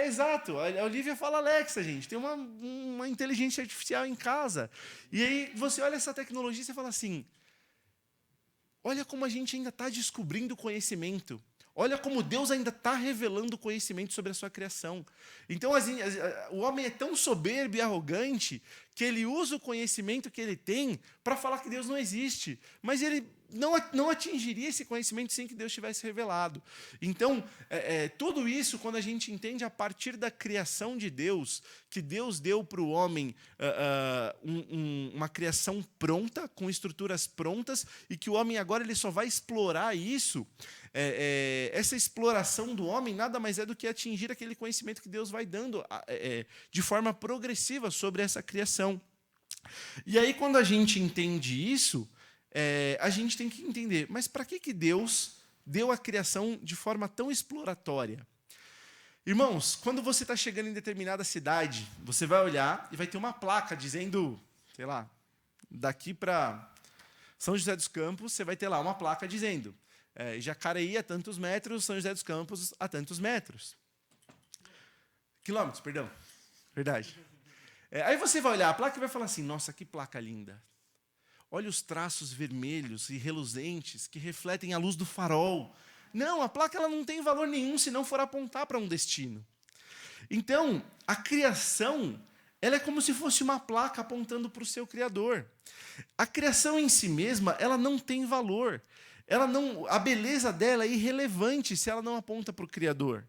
Exato, a Olivia fala Alexa, gente, tem uma inteligência artificial em casa. E aí você olha essa tecnologia e você fala assim, olha como a gente ainda está descobrindo conhecimento. Olha como Deus ainda está revelando conhecimento sobre a sua criação. Então, o homem é tão soberbo e arrogante que ele usa o conhecimento que ele tem para falar que Deus não existe. Mas ele não atingiria esse conhecimento sem que Deus tivesse revelado. Então, tudo isso, quando a gente entende a partir da criação de Deus, que Deus deu para o homem uma criação pronta, com estruturas prontas, e que o homem agora ele só vai explorar isso, essa exploração do homem nada mais é do que atingir aquele conhecimento que Deus vai dando de forma progressiva sobre essa criação. E aí, quando a gente entende isso, a gente tem que entender, mas para que Deus deu a criação de forma tão exploratória? Irmãos, quando você está chegando em determinada cidade, você vai olhar e vai ter uma placa dizendo, sei lá, daqui para São José dos Campos, você vai ter lá uma placa dizendo Jacareí a tantos metros, São José dos Campos a tantos metros. Quilômetros, perdão. Verdade. Aí você vai olhar a placa e vai falar assim, nossa, que placa linda. Olha os traços vermelhos e reluzentes que refletem a luz do farol. Não, a placa ela não tem valor nenhum se não for apontar para um destino. Então, a criação, ela é como se fosse uma placa apontando para o seu Criador. A criação em si mesma, ela não tem valor. A beleza dela é irrelevante se ela não aponta para o Criador.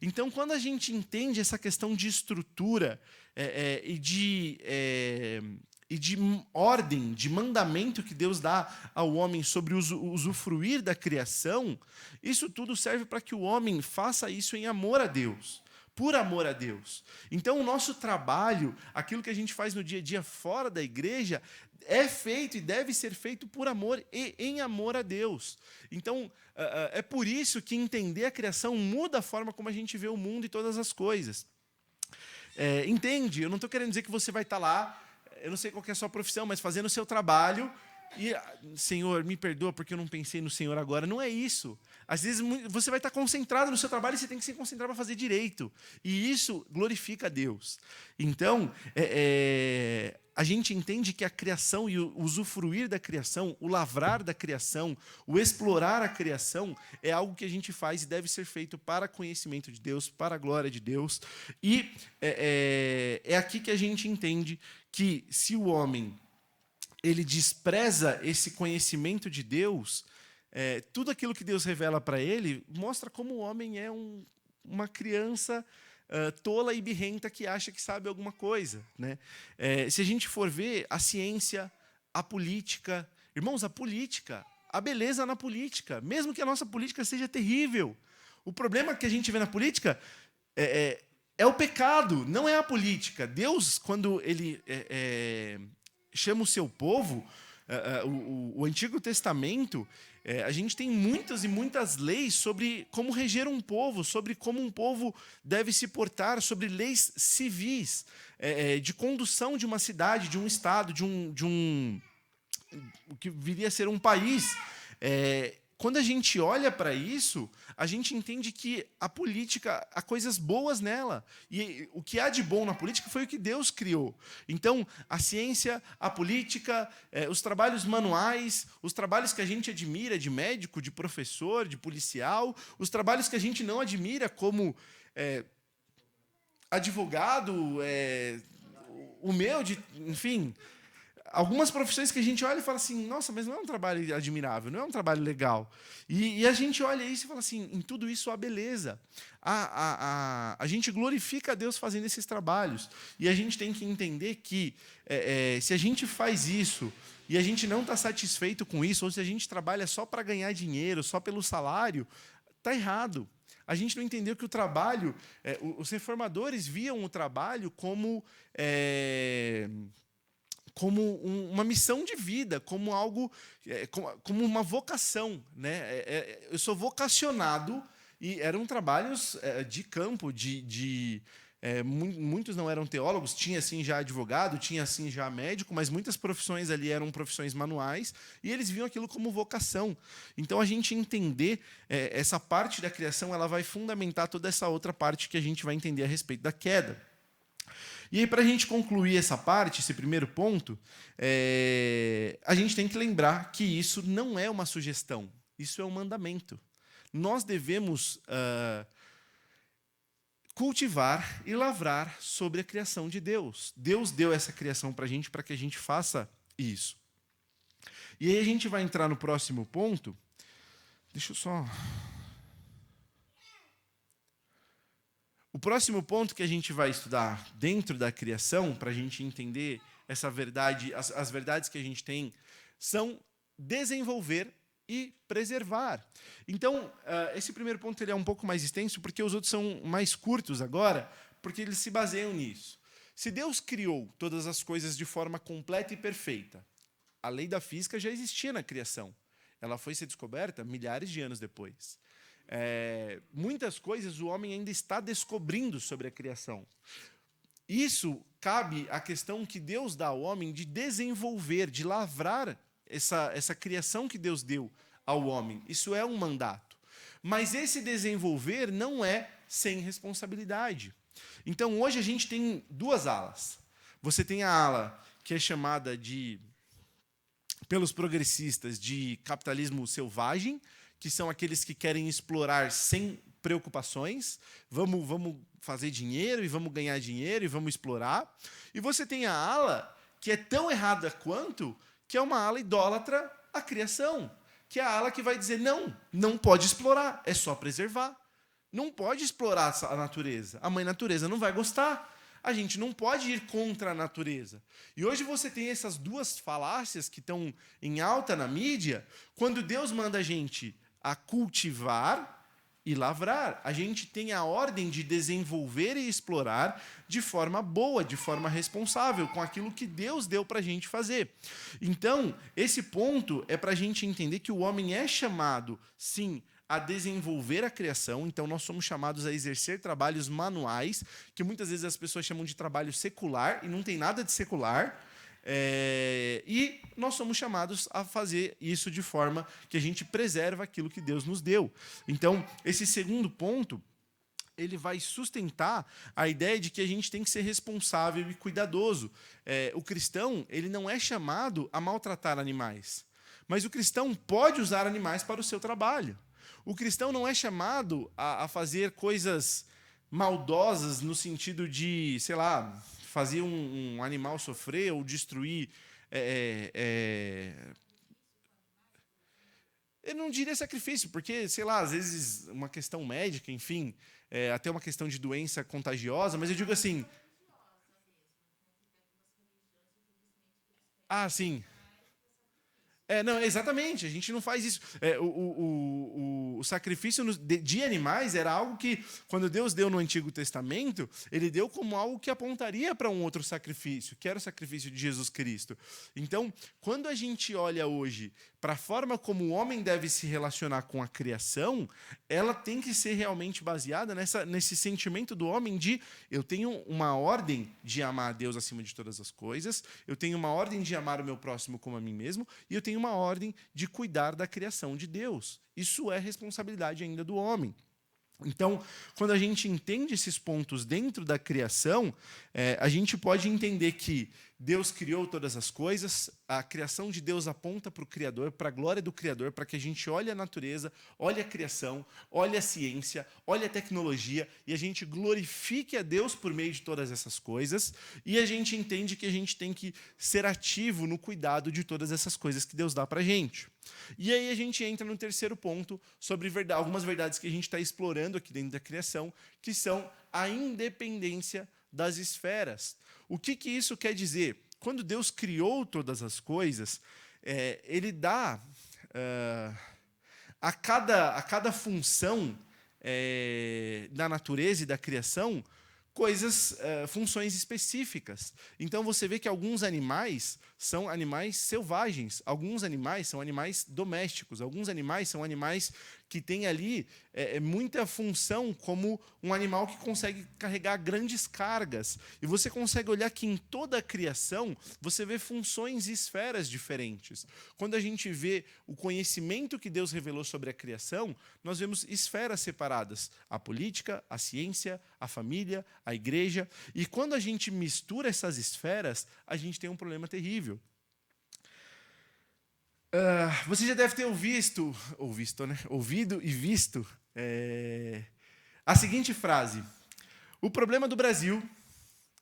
Então, quando a gente entende essa questão de estrutura e de ordem, de mandamento que Deus dá ao homem sobre usufruir da criação, isso tudo serve para que o homem faça isso em amor a Deus, por amor a Deus. Então, o nosso trabalho, aquilo que a gente faz no dia a dia fora da igreja, é feito e deve ser feito por amor e em amor a Deus. Então, é por isso que entender a criação muda a forma como a gente vê o mundo e todas as coisas. Entende? Eu não estou querendo dizer que você vai estar lá, eu não sei qual que é a sua profissão, mas fazendo o seu trabalho e, Senhor, me perdoa porque eu não pensei no Senhor agora. Não é isso. Às vezes você vai estar concentrado no seu trabalho e você tem que se concentrar para fazer direito. E isso glorifica a Deus. Então, a gente entende que a criação e o usufruir da criação, o lavrar da criação, o explorar a criação, é algo que a gente faz e deve ser feito para conhecimento de Deus, para a glória de Deus. E é aqui que a gente entende que se o homem ele despreza esse conhecimento de Deus, tudo aquilo que Deus revela para ele mostra como o homem é uma criança tola e birrenta que acha que sabe alguma coisa, né? Se a gente for ver a ciência, a política, irmãos, a beleza na política, mesmo que a nossa política seja terrível, o problema que a gente vê na política é o pecado, não é a política. Deus, quando ele chama o seu povo, o Antigo Testamento, a gente tem muitas e muitas leis sobre como reger um povo, sobre como um povo deve se portar, sobre leis civis, de condução de uma cidade, de um estado, o que viria a ser um país. Quando a gente olha para isso, a gente entende que a política, há coisas boas nela. E o que há de bom na política foi o que Deus criou. Então, a ciência, a política, os trabalhos manuais, os trabalhos que a gente admira de médico, de professor, de policial, os trabalhos que a gente não admira como advogado, enfim... Algumas profissões que a gente olha e fala assim, nossa, mas não é um trabalho admirável, não é um trabalho legal. E a gente olha isso e fala assim, em tudo isso há beleza. A gente glorifica a Deus fazendo esses trabalhos. E a gente tem que entender que se a gente faz isso e a gente não está satisfeito com isso, ou se a gente trabalha só para ganhar dinheiro, só pelo salário, está errado. A gente não entendeu que o trabalho... os reformadores viam o trabalho como uma missão de vida, como algo, como uma vocação, né? Eu sou vocacionado, e eram trabalhos de campo, muitos não eram teólogos, tinha assim já advogado, tinha assim já médico, mas muitas profissões ali eram profissões manuais, e eles viam aquilo como vocação. Então, a gente entender essa parte da criação, ela vai fundamentar toda essa outra parte que a gente vai entender a respeito da queda. E aí, para a gente concluir essa parte, esse primeiro ponto, a gente tem que lembrar que isso não é uma sugestão, isso é um mandamento. Nós devemos cultivar e lavrar sobre a criação de Deus. Deus deu essa criação para que a gente faça isso. E aí a gente vai entrar no próximo ponto. Deixa eu só... O próximo ponto que a gente vai estudar dentro da criação, para a gente entender essa verdade, as verdades que a gente tem, são desenvolver e preservar. Então, esse primeiro ponto ele é um pouco mais extenso, porque os outros são mais curtos agora, porque eles se baseiam nisso. Se Deus criou todas as coisas de forma completa e perfeita, a lei da física já existia na criação. Ela foi ser descoberta milhares de anos depois. Muitas coisas o homem ainda está descobrindo sobre a criação. Isso cabe à questão que Deus dá ao homem de desenvolver, de lavrar essa criação que Deus deu ao homem. Isso é um mandato. Mas esse desenvolver não é sem responsabilidade. Então, hoje a gente tem duas alas. Você tem a ala que é chamada pelos progressistas de capitalismo selvagem, que são aqueles que querem explorar sem preocupações, vamos fazer dinheiro e vamos ganhar dinheiro e vamos explorar. E você tem a ala que é tão errada quanto, que é uma ala idólatra à criação, que é a ala que vai dizer, não pode explorar, é só preservar. Não pode explorar a natureza. A mãe natureza não vai gostar. A gente não pode ir contra a natureza. E hoje você tem essas duas falácias que estão em alta na mídia, quando Deus manda a gente a cultivar e lavrar. A gente tem a ordem de desenvolver e explorar de forma boa, de forma responsável, com aquilo que Deus deu para a gente fazer. Então, esse ponto é para a gente entender que o homem é chamado, sim, a desenvolver a criação. Então, nós somos chamados a exercer trabalhos manuais, que muitas vezes as pessoas chamam de trabalho secular, e não tem nada de secular. E nós somos chamados a fazer isso de forma que a gente preserva aquilo que Deus nos deu. Então, esse segundo ponto, ele vai sustentar a ideia de que a gente tem que ser responsável e cuidadoso. O cristão, ele não é chamado a maltratar animais, mas o cristão pode usar animais para o seu trabalho. O cristão não é chamado a fazer coisas maldosas no sentido de, sei lá, fazer um animal sofrer ou destruir. Eu não diria sacrifício, porque, sei lá, às vezes uma questão médica, enfim, até uma questão de doença contagiosa, mas eu digo assim. Ah, sim. Não, exatamente, a gente não faz isso. O sacrifício de animais era algo que, quando Deus deu no Antigo Testamento, ele deu como algo que apontaria para um outro sacrifício, que era o sacrifício de Jesus Cristo. Então, quando a gente olha hoje para a forma como o homem deve se relacionar com a criação, ela tem que ser realmente baseada nesse sentimento do homem de eu tenho uma ordem de amar a Deus acima de todas as coisas, eu tenho uma ordem de amar o meu próximo como a mim mesmo, e eu tenho uma ordem de cuidar da criação de Deus. Isso é responsabilidade ainda do homem. Então, quando a gente entende esses pontos dentro da criação, a gente pode entender que Deus criou todas as coisas, a criação de Deus aponta para o Criador, para a glória do Criador, para que a gente olhe a natureza, olhe a criação, olhe a ciência, olhe a tecnologia, e a gente glorifique a Deus por meio de todas essas coisas, e a gente entende que a gente tem que ser ativo no cuidado de todas essas coisas que Deus dá para a gente. E aí a gente entra no terceiro ponto, sobre algumas verdades que a gente está explorando aqui dentro da criação, que são a independência das esferas. O que isso quer dizer? Quando Deus criou todas as coisas, ele dá a cada função da natureza e da criação funções específicas. Então você vê que alguns animais são animais selvagens, alguns animais são animais domésticos, alguns animais são animais que têm ali muita função como um animal que consegue carregar grandes cargas. E você consegue olhar que em toda a criação você vê funções e esferas diferentes. Quando a gente vê o conhecimento que Deus revelou sobre a criação, nós vemos esferas separadas: a política, a ciência, a família, a igreja. E quando a gente mistura essas esferas, a gente tem um problema terrível. Você já deve ter ouvido e visto a seguinte frase: o problema do Brasil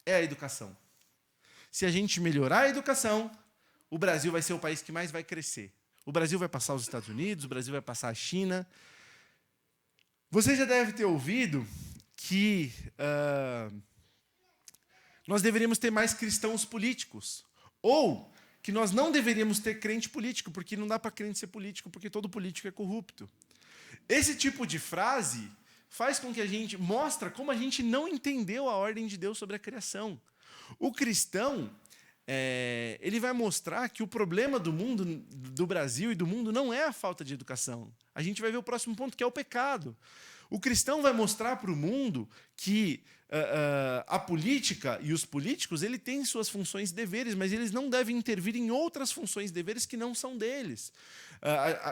é a educação. Se a gente melhorar a educação, o Brasil vai ser o país que mais vai crescer. O Brasil vai passar os Estados Unidos, o Brasil vai passar a China. Você já deve ter ouvido que nós deveríamos ter mais cristãos políticos, ou que nós não deveríamos ter crente político, porque não dá para crente ser político, porque todo político é corrupto. Esse tipo de frase faz com que a gente mostra como a gente não entendeu a ordem de Deus sobre a criação. O cristão, ele vai mostrar que o problema do mundo, do Brasil e do mundo, não é a falta de educação. A gente vai ver o próximo ponto, que é o pecado. O cristão vai mostrar para o mundo que a política e os políticos ele têm suas funções e deveres, mas eles não devem intervir em outras funções e deveres que não são deles.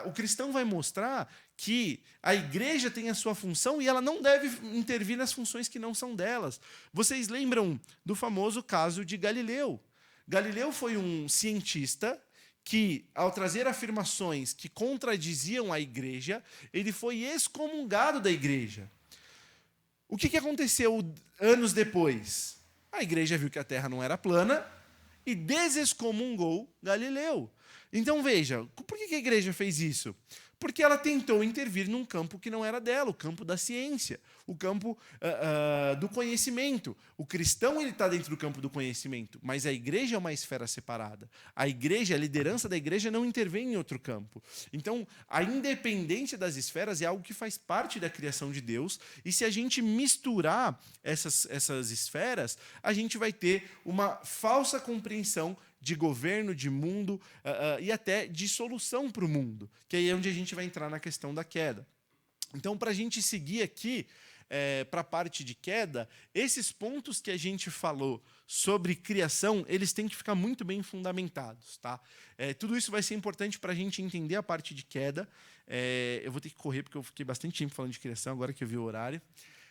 O cristão vai mostrar que a igreja tem a sua função e ela não deve intervir nas funções que não são delas. Vocês lembram do famoso caso de Galileu? Galileu foi um cientista que, ao trazer afirmações que contradiziam a igreja, ele foi excomungado da igreja. O que aconteceu anos depois? A igreja viu que a terra não era plana e desexcomungou Galileu. Então veja, por que a igreja fez isso? Porque ela tentou intervir num campo que não era dela, o campo da ciência, o campo do conhecimento. O cristão está dentro do campo do conhecimento, mas a igreja é uma esfera separada. A igreja, a liderança da igreja não intervém em outro campo. Então, a independência das esferas é algo que faz parte da criação de Deus, e se a gente misturar essas esferas, a gente vai ter uma falsa compreensão de governo, de mundo e até de solução para o mundo, que aí é onde a gente vai entrar na questão da queda. Então, para a gente seguir aqui para a parte de queda, esses pontos que a gente falou sobre criação, eles têm que ficar muito bem fundamentados. Tá? Tudo isso vai ser importante para a gente entender a parte de queda. Eu vou ter que correr, porque eu fiquei bastante tempo falando de criação, agora que eu vi o horário.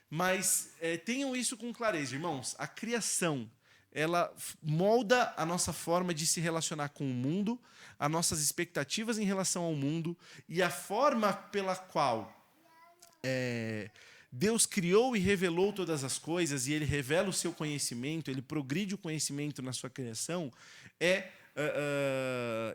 Mas tenham isso com clareza, irmãos. A criação, ela molda a nossa forma de se relacionar com o mundo, as nossas expectativas em relação ao mundo e a forma pela qual Deus criou e revelou todas as coisas, e ele revela o seu conhecimento, ele progride o conhecimento na sua criação,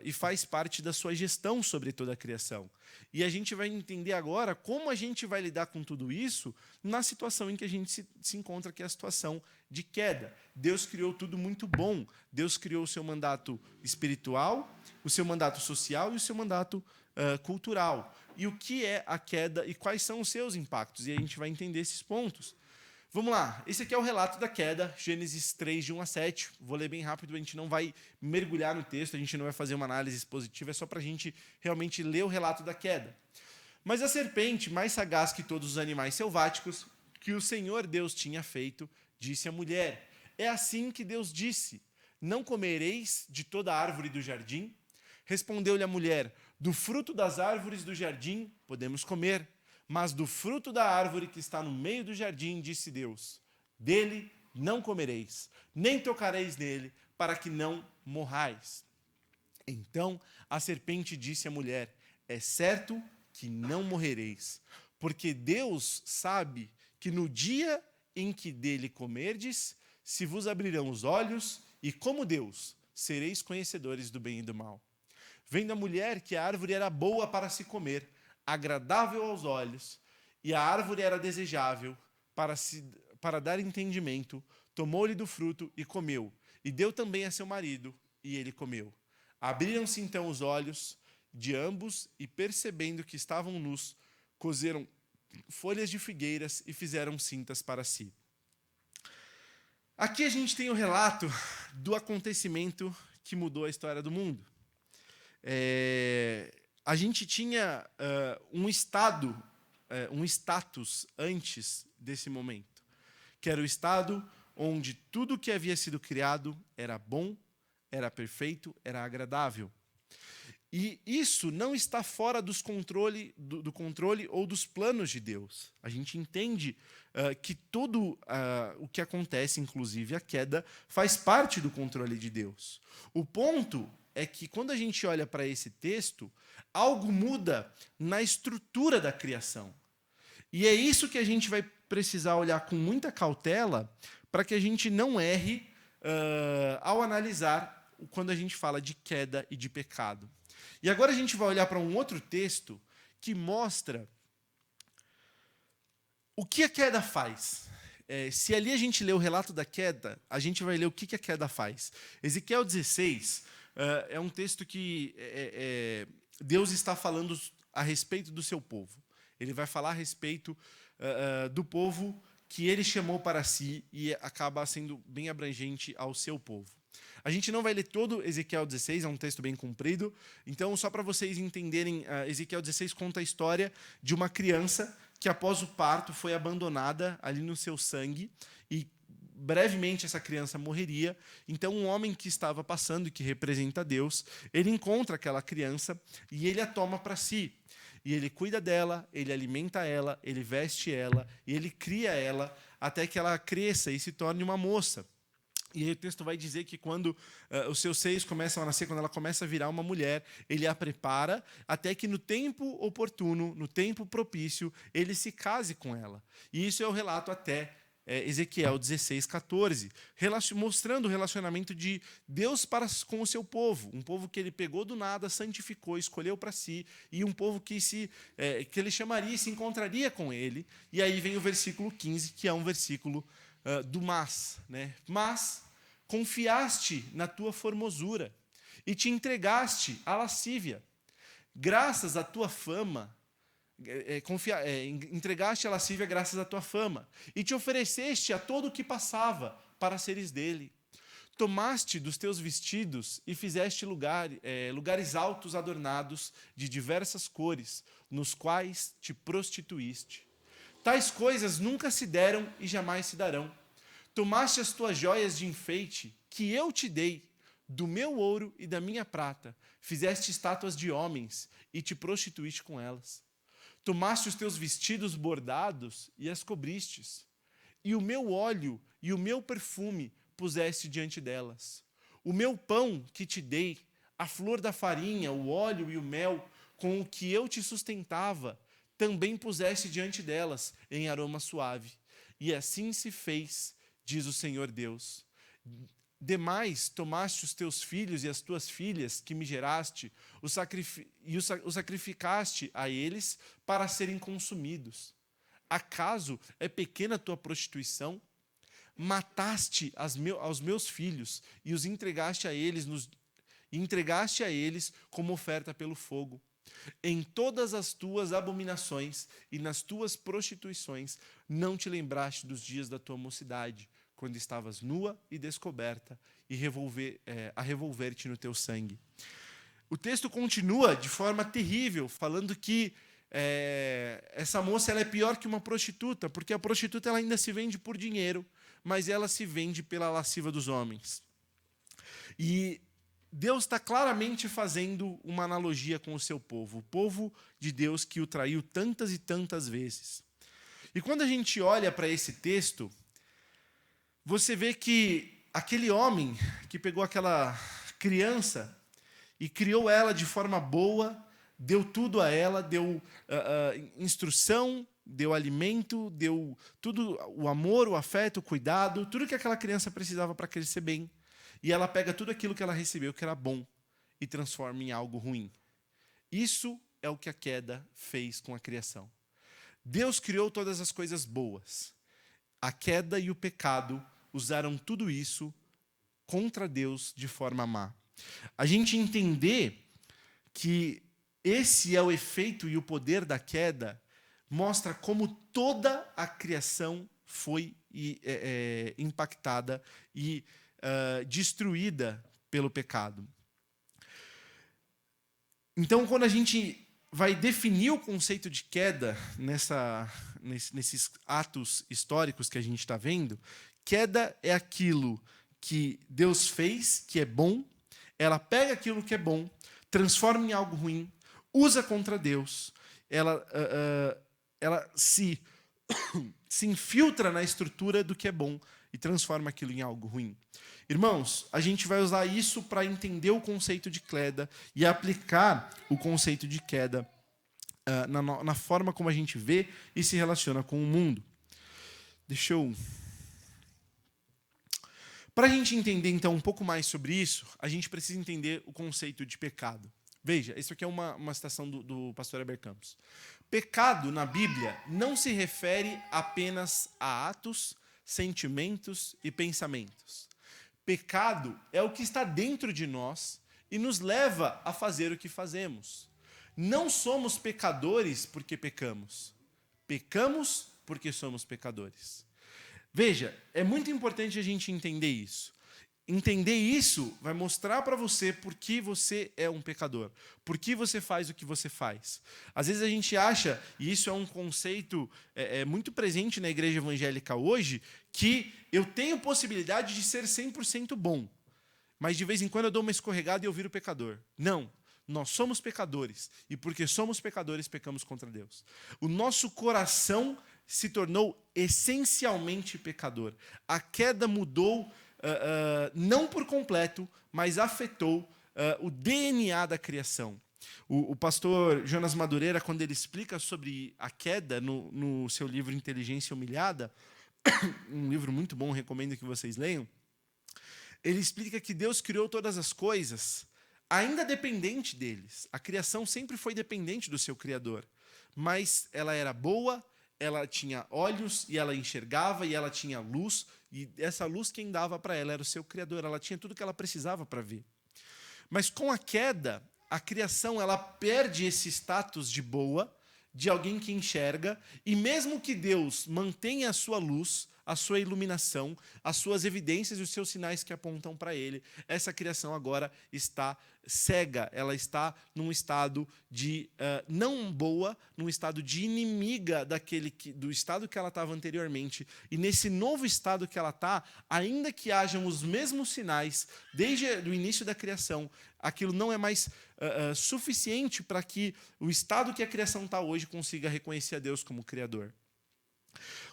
e faz parte da sua gestão sobre toda a criação. E a gente vai entender agora como a gente vai lidar com tudo isso na situação em que a gente se encontra, que é a situação de queda. Deus criou tudo muito bom. Deus criou o seu mandato espiritual, o seu mandato social e o seu mandato cultural. E o que é a queda e quais são os seus impactos? E a gente vai entender esses pontos. Vamos lá, esse aqui é o relato da queda, Gênesis 3, de 1 a 7. Vou ler bem rápido, a gente não vai mergulhar no texto, a gente não vai fazer uma análise expositiva, é só para a gente realmente ler o relato da queda. Mas a serpente, mais sagaz que todos os animais selváticos, que o Senhor Deus tinha feito, disse à mulher: é assim que Deus disse, não comereis de toda árvore do jardim? Respondeu-lhe a mulher: do fruto das árvores do jardim podemos comer, mas do fruto da árvore que está no meio do jardim, disse Deus, dele não comereis, nem tocareis nele, para que não morrais. Então a serpente disse à mulher: é certo que não morrereis, porque Deus sabe que no dia em que dele comerdes, se vos abrirão os olhos, e como Deus, sereis conhecedores do bem e do mal. Vendo a mulher que a árvore era boa para se comer, agradável aos olhos, e a árvore era desejável para dar entendimento, tomou-lhe do fruto e comeu, e deu também a seu marido, e ele comeu. Abriram-se então os olhos de ambos, e percebendo que estavam nus, coseram folhas de figueiras e fizeram cintas para si. Aqui a gente tem o relato do acontecimento que mudou a história do mundo. A gente tinha um status antes desse momento, que era o estado onde tudo que havia sido criado era bom, era perfeito, era agradável. E isso não está fora do controle ou dos planos de Deus. A gente entende que tudo o que acontece, inclusive a queda, faz parte do controle de Deus. O ponto é que quando a gente olha para esse texto, algo muda na estrutura da criação. E é isso que a gente vai precisar olhar com muita cautela para que a gente não erre ao analisar quando a gente fala de queda e de pecado. E agora a gente vai olhar para um outro texto que mostra o que a queda faz. Se ali a gente lê o relato da queda, a gente vai ler o que a queda faz. Ezequiel 16 é um texto que Deus está falando a respeito do seu povo. Ele vai falar a respeito do povo que ele chamou para si e acaba sendo bem abrangente ao seu povo. A gente não vai ler todo Ezequiel 16, é um texto bem comprido. Então, só para vocês entenderem, Ezequiel 16 conta a história de uma criança que, após o parto, foi abandonada ali no seu sangue e brevemente essa criança morreria. Então, um homem que estava passando, que representa Deus, ele encontra aquela criança e ele a toma para si. E ele cuida dela, ele alimenta ela, ele veste ela e ele cria ela até que ela cresça e se torne uma moça. E aí o texto vai dizer que quando os seus seios começam a nascer, quando ela começa a virar uma mulher, ele a prepara até que no tempo oportuno, no tempo propício, ele se case com ela. E isso é o relato até Ezequiel 16:14, mostrando o relacionamento de Deus com o seu povo, um povo que ele pegou do nada, santificou, escolheu para si, e um povo que ele chamaria e se encontraria com ele. E aí vem o versículo 15, que é um versículo do mas, né? Mas confiaste na tua formosura e te entregaste à lascívia. Graças à tua fama, entregaste a lascívia graças à tua fama, e te ofereceste a todo o que passava para seres dele. Tomaste dos teus vestidos e fizeste lugares altos adornados de diversas cores, nos quais te prostituíste. Tais coisas nunca se deram e jamais se darão. Tomaste as tuas joias de enfeite, que eu te dei, do meu ouro e da minha prata, fizeste estátuas de homens e te prostituíste com elas. Tomaste os teus vestidos bordados e as cobristes, e o meu óleo e o meu perfume puseste diante delas. O meu pão que te dei, a flor da farinha, o óleo e o mel, com o que eu te sustentava, também puseste diante delas em aroma suave. E assim se fez, diz o Senhor Deus. Demais tomaste os teus filhos e as tuas filhas que me geraste, os sacrificaste a eles para serem consumidos. Acaso é pequena a tua prostituição? Mataste aos meus filhos e os entregaste a eles como oferta pelo fogo. Em todas as tuas abominações e nas tuas prostituições não te lembraste dos dias da tua mocidade, quando estavas nua e descoberta, e a revolver-te no teu sangue. O texto continua de forma terrível, falando que essa moça ela é pior que uma prostituta, porque a prostituta ela ainda se vende por dinheiro, mas ela se vende pela lasciva dos homens. E Deus está claramente fazendo uma analogia com o seu povo, o povo de Deus que o traiu tantas e tantas vezes. E quando a gente olha para esse texto, você vê que aquele homem que pegou aquela criança e criou ela de forma boa, deu tudo a ela, deu instrução, deu alimento, deu tudo, o amor, o afeto, o cuidado, tudo que aquela criança precisava para crescer bem. E ela pega tudo aquilo que ela recebeu, que era bom, e transforma em algo ruim. Isso é o que a queda fez com a criação. Deus criou todas as coisas boas. A queda e o pecado usaram tudo isso contra Deus de forma má. A gente entender que esse é o efeito e o poder da queda mostra como toda a criação foi impactada e destruída pelo pecado. Então, quando a gente vai definir o conceito de queda nesses atos históricos que a gente está vendo, queda é aquilo que Deus fez, que é bom, ela pega aquilo que é bom, transforma em algo ruim, usa contra Deus, ela se infiltra na estrutura do que é bom e transforma aquilo em algo ruim. Irmãos, a gente vai usar isso para entender o conceito de queda e aplicar o conceito de queda na forma como a gente vê e se relaciona com o mundo. Para a gente entender, então, um pouco mais sobre isso, a gente precisa entender o conceito de pecado. Veja, isso aqui é uma citação do pastor Heber Campos. Pecado, na Bíblia, não se refere apenas a atos, sentimentos e pensamentos. Pecado é o que está dentro de nós e nos leva a fazer o que fazemos. Não somos pecadores porque pecamos. Pecamos porque somos pecadores. Veja, é muito importante a gente entender isso. entender isso vai mostrar para você por que você é um pecador, por que você faz o que você faz. Às vezes a gente acha, e isso é um conceito muito presente na igreja evangélica hoje, que eu tenho possibilidade de ser 100% bom, mas de vez em quando eu dou uma escorregada e eu viro pecador. Não. Nós somos pecadores, e porque somos pecadores, pecamos contra Deus. O nosso coração se tornou essencialmente pecador. A queda mudou, não por completo, mas afetou o DNA da criação. O pastor Jonas Madureira, quando ele explica sobre a queda no seu livro Inteligência Humilhada, um livro muito bom, recomendo que vocês leiam, ele explica que Deus criou todas as coisas ainda dependente deles. A criação sempre foi dependente do seu Criador, mas ela era boa, ela tinha olhos e ela enxergava e ela tinha luz, e essa luz quem dava para ela era o seu Criador, ela tinha tudo que ela precisava para ver. Mas com a queda, a criação ela perde esse status de boa, de alguém que enxerga, e mesmo que Deus mantenha a sua luz, a sua iluminação, as suas evidências e os seus sinais que apontam para ele, essa criação agora está cega, ela está num estado de não boa, num estado de inimiga do estado que ela estava anteriormente. E nesse novo estado que ela está, ainda que hajam os mesmos sinais desde o início da criação, aquilo não é mais suficiente para que o estado que a criação está hoje consiga reconhecer a Deus como Criador.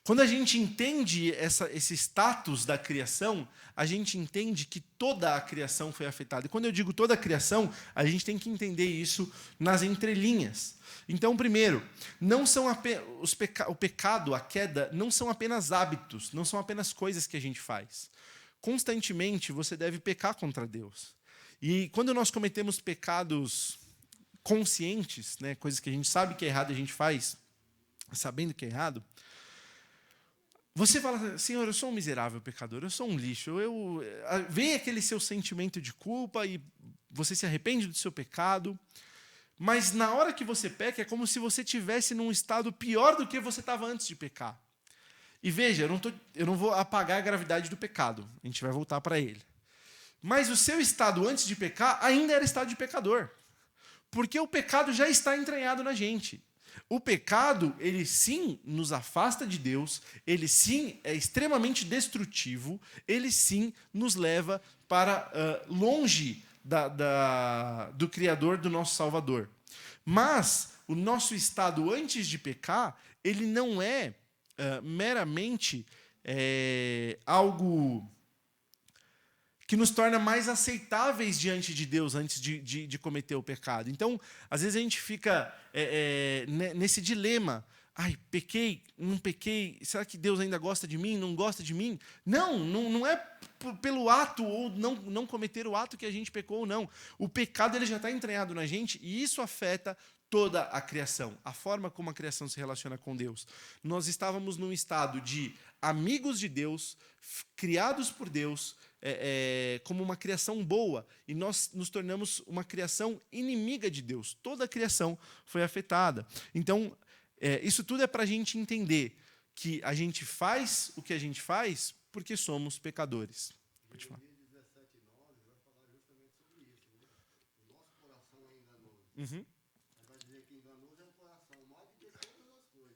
Quando a gente entende esse status da criação, a gente entende que toda a criação foi afetada. E quando eu digo toda a criação, a gente tem que entender isso nas entrelinhas. Então, primeiro, não são o pecado, a queda, não são apenas hábitos, não são apenas coisas que a gente faz. Constantemente você deve pecar contra Deus. E quando nós cometemos pecados conscientes, né, coisas que a gente sabe que é errado e a gente faz sabendo que é errado, você fala, Senhor, eu sou um miserável pecador, eu sou um lixo. Vem aquele seu sentimento de culpa e você se arrepende do seu pecado, mas na hora que você peca é como se você estivesse num estado pior do que você estava antes de pecar. E veja, eu não vou apagar a gravidade do pecado, a gente vai voltar para ele. Mas o seu estado antes de pecar ainda era estado de pecador, porque o pecado já está entranhado na gente. O pecado, ele sim nos afasta de Deus, ele sim é extremamente destrutivo, ele sim nos leva para longe do Criador, do nosso Salvador. Mas o nosso estado antes de pecar, ele não é meramente algo que nos torna mais aceitáveis diante de Deus antes de cometer o pecado. Então, às vezes a gente fica nesse dilema. Ai, pequei, não pequei, será que Deus ainda gosta de mim, não gosta de mim? Não é pelo ato ou não cometer o ato que a gente pecou, não. O pecado ele já está entranhado na gente e isso afeta toda a criação, a forma como a criação se relaciona com Deus. Nós estávamos num estado de amigos de Deus, criados por Deus, como uma criação boa, e nós nos tornamos uma criação inimiga de Deus. Toda a criação foi afetada. Então, isso tudo é para a gente entender que a gente faz o que a gente faz porque somos pecadores. Pode falar. Jeremias 17:9 vai falar justamente sobre isso, né? O nosso coração é enganoso. Uhum. Vai dizer que enganoso é o coração, mais do que todas as coisas.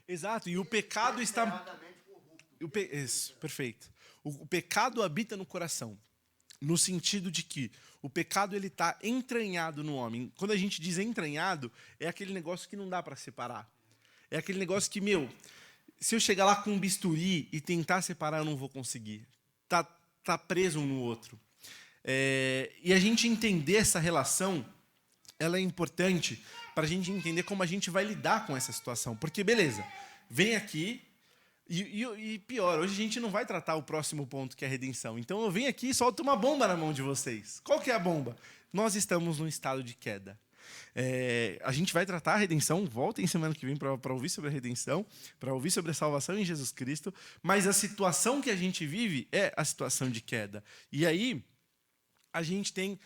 Exato, e o pecado está... Erradamente corrupto. Isso, perfeito. O pecado habita no coração, no sentido de que o pecado ele está entranhado no homem. Quando a gente diz entranhado, é aquele negócio que não dá para separar. É aquele negócio que, se eu chegar lá com um bisturi e tentar separar, eu não vou conseguir. Tá preso um no outro. E a gente entender essa relação, ela é importante para a gente entender como a gente vai lidar com essa situação. Porque, beleza, vem aqui... E pior, hoje a gente não vai tratar o próximo ponto, que é a redenção. Então eu venho aqui e solto uma bomba na mão de vocês. Qual que é a bomba? Nós estamos num estado de queda. A gente vai tratar a redenção, voltem semana que vem para ouvir sobre a redenção, para ouvir sobre a salvação em Jesus Cristo, mas a situação que a gente vive é a situação de queda. E aí a gente tem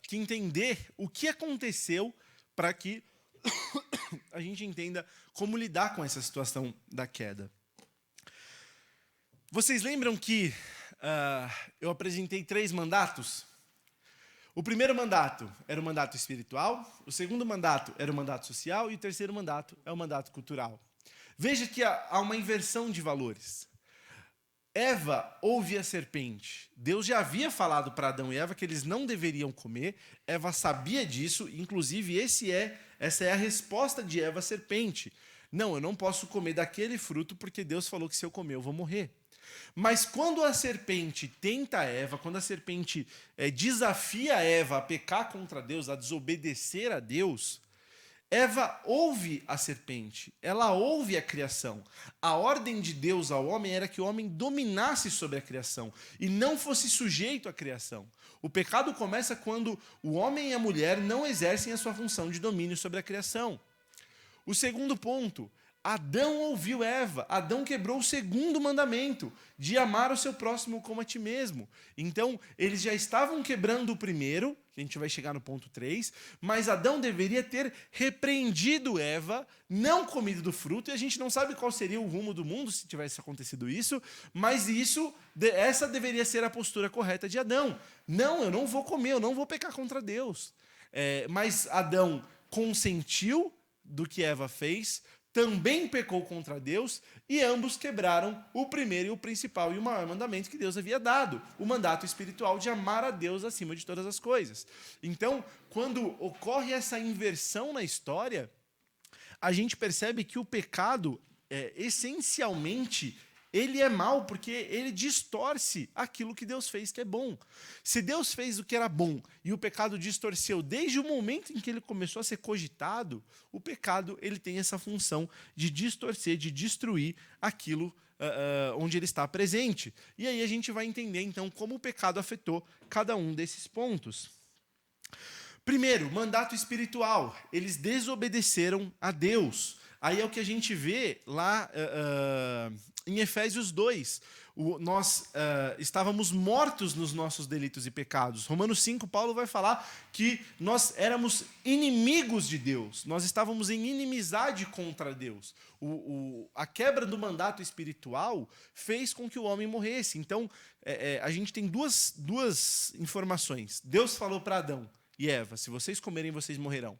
que entender o que aconteceu para que a gente entenda como lidar com essa situação da queda. Vocês lembram que eu apresentei 3 mandatos. O primeiro mandato era o mandato espiritual, o segundo mandato era o mandato social e o terceiro mandato é o mandato cultural. Veja que há uma inversão de valores. Eva ouve a serpente. Deus já havia falado para Adão e Eva que eles não deveriam comer. Eva sabia disso, inclusive essa é a resposta de Eva à serpente. Não, eu não posso comer daquele fruto porque Deus falou que se eu comer eu vou morrer. Mas quando a serpente tenta Eva, quando a serpente desafia Eva a pecar contra Deus, a desobedecer a Deus, Eva ouve a serpente, ela ouve a criação. A ordem de Deus ao homem era que o homem dominasse sobre a criação e não fosse sujeito à criação. O pecado começa quando o homem e a mulher não exercem a sua função de domínio sobre a criação. O segundo ponto, Adão ouviu Eva. Adão quebrou o segundo mandamento, de amar o seu próximo como a ti mesmo. Então, eles já estavam quebrando o primeiro, que a gente vai chegar no ponto 3, mas Adão deveria ter repreendido Eva, não comido do fruto, e a gente não sabe qual seria o rumo do mundo se tivesse acontecido isso, mas essa deveria ser a postura correta de Adão. Não, eu não vou comer, eu não vou pecar contra Deus. Mas Adão consentiu do que Eva fez, também pecou contra Deus e ambos quebraram o primeiro e o principal e o maior mandamento que Deus havia dado, o mandato espiritual de amar a Deus acima de todas as coisas. Então, quando ocorre essa inversão na história, a gente percebe que o pecado, essencialmente, ele é mau porque ele distorce aquilo que Deus fez que é bom. Se Deus fez o que era bom e o pecado distorceu desde o momento em que ele começou a ser cogitado, o pecado ele tem essa função de distorcer, de destruir aquilo onde ele está presente. E aí a gente vai entender então como o pecado afetou cada um desses pontos. Primeiro, mandato espiritual. Eles desobedeceram a Deus. Aí é o que a gente vê lá em Efésios 2. Nós estávamos mortos nos nossos delitos e pecados. Romanos 5, Paulo vai falar que nós éramos inimigos de Deus. Nós estávamos em inimizade contra Deus. A quebra do mandato espiritual fez com que o homem morresse. Então, a gente tem duas informações. Deus falou para Adão e Eva, se vocês comerem, vocês morrerão.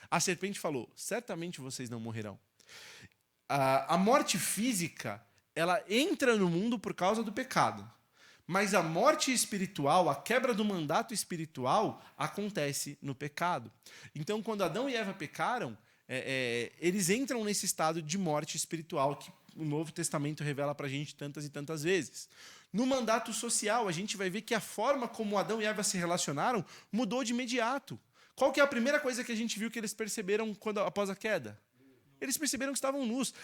A serpente falou, certamente vocês não morrerão. A morte física, ela entra no mundo por causa do pecado. Mas a morte espiritual, a quebra do mandato espiritual, acontece no pecado. Então, quando Adão e Eva pecaram, eles entram nesse estado de morte espiritual que o Novo Testamento revela para a gente tantas e tantas vezes. No mandato social, a gente vai ver que a forma como Adão e Eva se relacionaram mudou de imediato. Qual que é a primeira coisa que a gente viu que eles perceberam após a queda? Eles perceberam que estavam nus.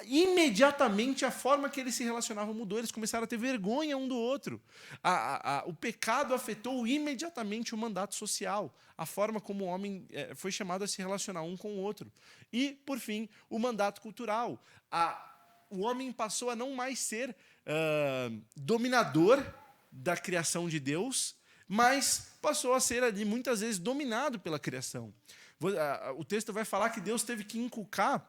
Imediatamente a forma que eles se relacionavam mudou. Eles começaram a ter vergonha um do outro. O pecado afetou imediatamente o mandato social. A forma como o homem foi chamado a se relacionar um com o outro. E, por fim, o mandato cultural. O homem passou a não mais ser dominador da criação de Deus, mas passou a ser ali muitas vezes dominado pela criação. O texto vai falar que Deus teve que inculcar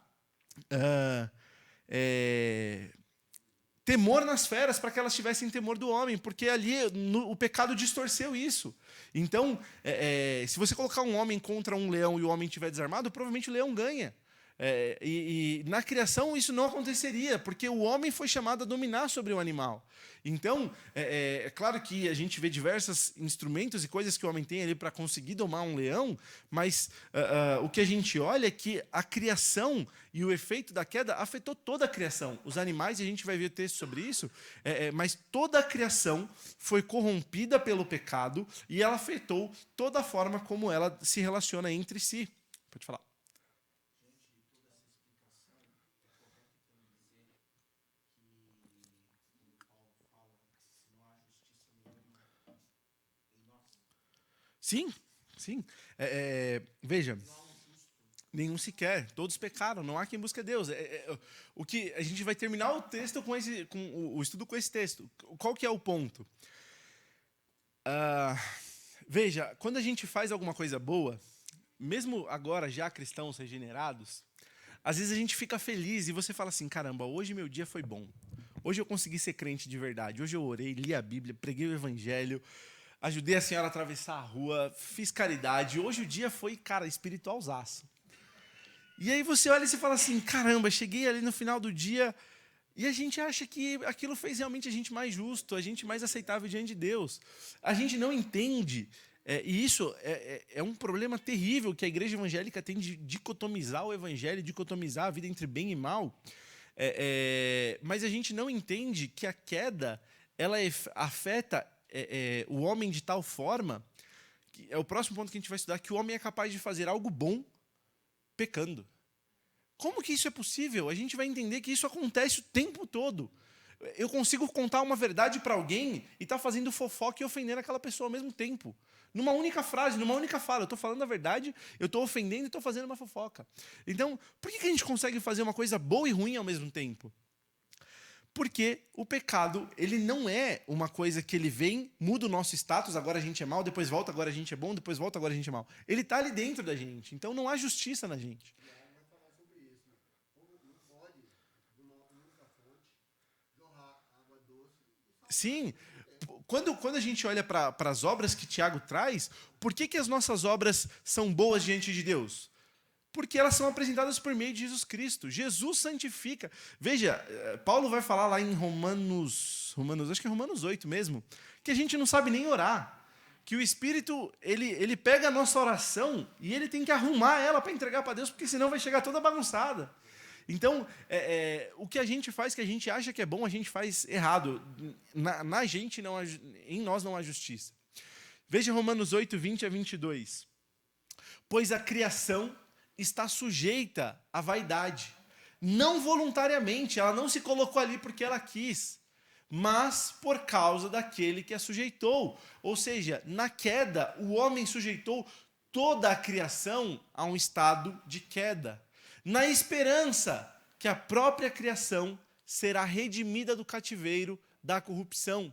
temor nas feras para que elas tivessem temor do homem, porque ali o pecado distorceu isso. Então, se você colocar um homem contra um leão e o homem estiver desarmado, provavelmente o leão ganha. E na criação isso não aconteceria, porque o homem foi chamado a dominar sobre o animal. Então, é claro que a gente vê diversos instrumentos e coisas que o homem tem ali para conseguir domar um leão, mas o que a gente olha é que a criação e o efeito da queda afetou toda a criação. Os animais, e a gente vai ver texto sobre isso, mas toda a criação foi corrompida pelo pecado e ela afetou toda a forma como ela se relaciona entre si. Pode falar. Sim, sim. Veja, nenhum sequer, todos pecaram, não há quem busque a Deus. O que a gente vai terminar o texto com o estudo com esse texto. Qual que é o ponto? Veja, quando a gente faz alguma coisa boa, mesmo agora já cristãos regenerados, às vezes a gente fica feliz e você fala assim, caramba, hoje meu dia foi bom. Hoje eu consegui ser crente de verdade. Hoje eu orei, li a Bíblia, preguei o Evangelho, ajudei a senhora a atravessar a rua, fiz caridade. Hoje o dia foi, cara, espiritualzaço. E aí você olha e você fala assim, caramba, cheguei ali no final do dia e a gente acha que aquilo fez realmente a gente mais justo, a gente mais aceitável diante de Deus. A gente não entende, e isso é um problema terrível que a igreja evangélica tem de dicotomizar o evangelho, dicotomizar a vida entre bem e mal. Mas a gente não entende que a queda ela afeta o homem de tal forma, que é o próximo ponto que a gente vai estudar, que o homem é capaz de fazer algo bom pecando. Como que isso é possível? A gente vai entender que isso acontece o tempo todo. Eu consigo contar uma verdade para alguém e estar fazendo fofoca e ofendendo aquela pessoa ao mesmo tempo. Numa única frase, numa única fala. Eu estou falando a verdade, eu estou ofendendo e estou fazendo uma fofoca. Então, por que a gente consegue fazer uma coisa boa e ruim ao mesmo tempo? Porque o pecado, ele não é uma coisa que ele vem, muda o nosso status, agora a gente é mal, depois volta, agora a gente é bom, depois volta, agora a gente é mal. Ele está ali dentro da gente, então não há justiça na gente. Sim, quando a gente olha para as obras que Tiago traz, por que as nossas obras são boas diante de Deus? Porque elas são apresentadas por meio de Jesus Cristo. Jesus santifica. Veja, Paulo vai falar lá em Romanos, acho que é Romanos 8 mesmo, que a gente não sabe nem orar. Que o Espírito, ele pega a nossa oração e ele tem que arrumar ela para entregar para Deus, porque senão vai chegar toda bagunçada. Então, o que a gente faz, que a gente acha que é bom, a gente faz errado. Na gente, em nós não há justiça. Veja Romanos 8, 20 a 22. Pois a criação está sujeita à vaidade. Não voluntariamente, ela não se colocou ali porque ela quis, mas por causa daquele que a sujeitou. Ou seja, na queda, o homem sujeitou toda a criação a um estado de queda, na esperança que a própria criação será redimida do cativeiro da corrupção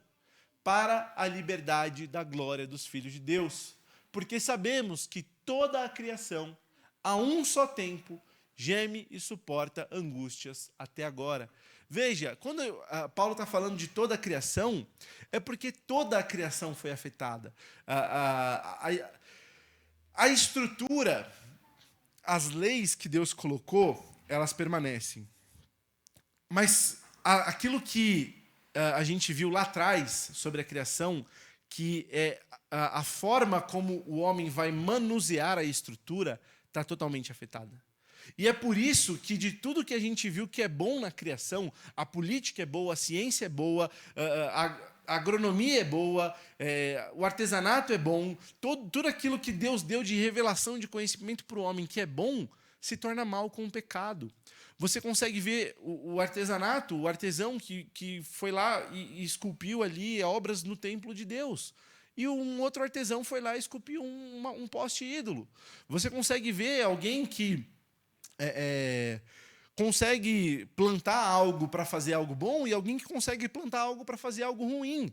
para a liberdade da glória dos filhos de Deus. Porque sabemos que toda a criação, a um só tempo, geme e suporta angústias até agora. Veja, quando Paulo está falando de toda a criação, é porque toda a criação foi afetada. A estrutura, as leis que Deus colocou, elas permanecem. Mas aquilo que a gente viu lá atrás sobre a criação, que é a forma como o homem vai manusear a estrutura, está totalmente afetada. E é por isso que de tudo que a gente viu que é bom na criação, a política é boa, a ciência é boa, a agronomia é boa, o artesanato é bom, tudo aquilo que Deus deu de revelação, de conhecimento para o homem que é bom, se torna mal com o pecado. Você consegue ver o artesanato, o artesão que foi lá e esculpiu ali obras no templo de Deus. E um outro artesão foi lá e esculpiu um poste ídolo. Você consegue ver alguém que consegue plantar algo para fazer algo bom e alguém que consegue plantar algo para fazer algo ruim.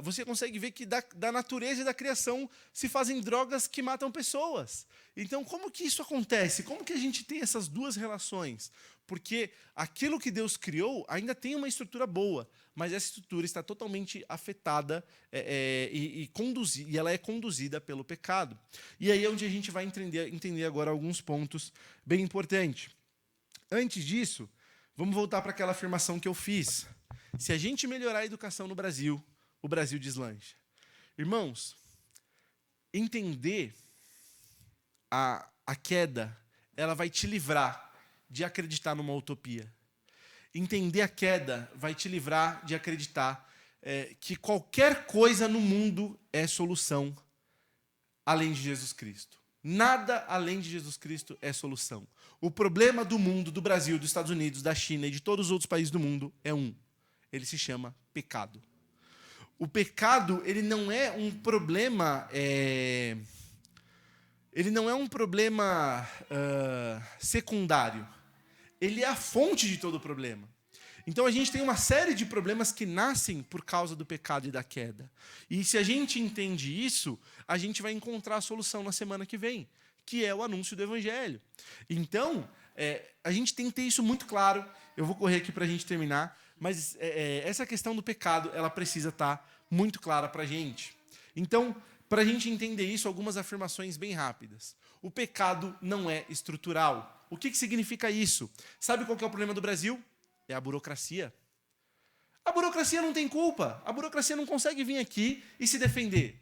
Você consegue ver que da natureza e da criação se fazem drogas que matam pessoas. Então, como que isso acontece? Como que a gente tem essas duas relações? Porque aquilo que Deus criou ainda tem uma estrutura boa, mas essa estrutura está totalmente afetada e ela é conduzida pelo pecado. E aí é onde a gente vai entender agora alguns pontos bem importantes. Antes disso, vamos voltar para aquela afirmação que eu fiz. Se a gente melhorar a educação no Brasil, o Brasil deslancha. Irmãos, entender a queda, ela vai te livrar de acreditar numa utopia. Entender a queda vai te livrar de acreditar que qualquer coisa no mundo é solução além de Jesus Cristo. Nada além de Jesus Cristo é solução. O problema do mundo, do Brasil, dos Estados Unidos, da China e de todos os outros países do mundo é um. Ele se chama pecado. O pecado, ele não é um problema... Ele não é um problema secundário. Ele é a fonte de todo o problema. Então a gente tem uma série de problemas que nascem por causa do pecado e da queda. E se a gente entende isso, a gente vai encontrar a solução na semana que vem, que é o anúncio do Evangelho. Então, a gente tem que ter isso muito claro. Eu vou correr aqui para a gente terminar, mas essa questão do pecado, ela precisa estar muito clara para a gente. Então, para a gente entender isso, algumas afirmações bem rápidas. O pecado não é estrutural. O que significa isso? Sabe qual que é o problema do Brasil? É a burocracia. A burocracia não tem culpa. A burocracia não consegue vir aqui e se defender.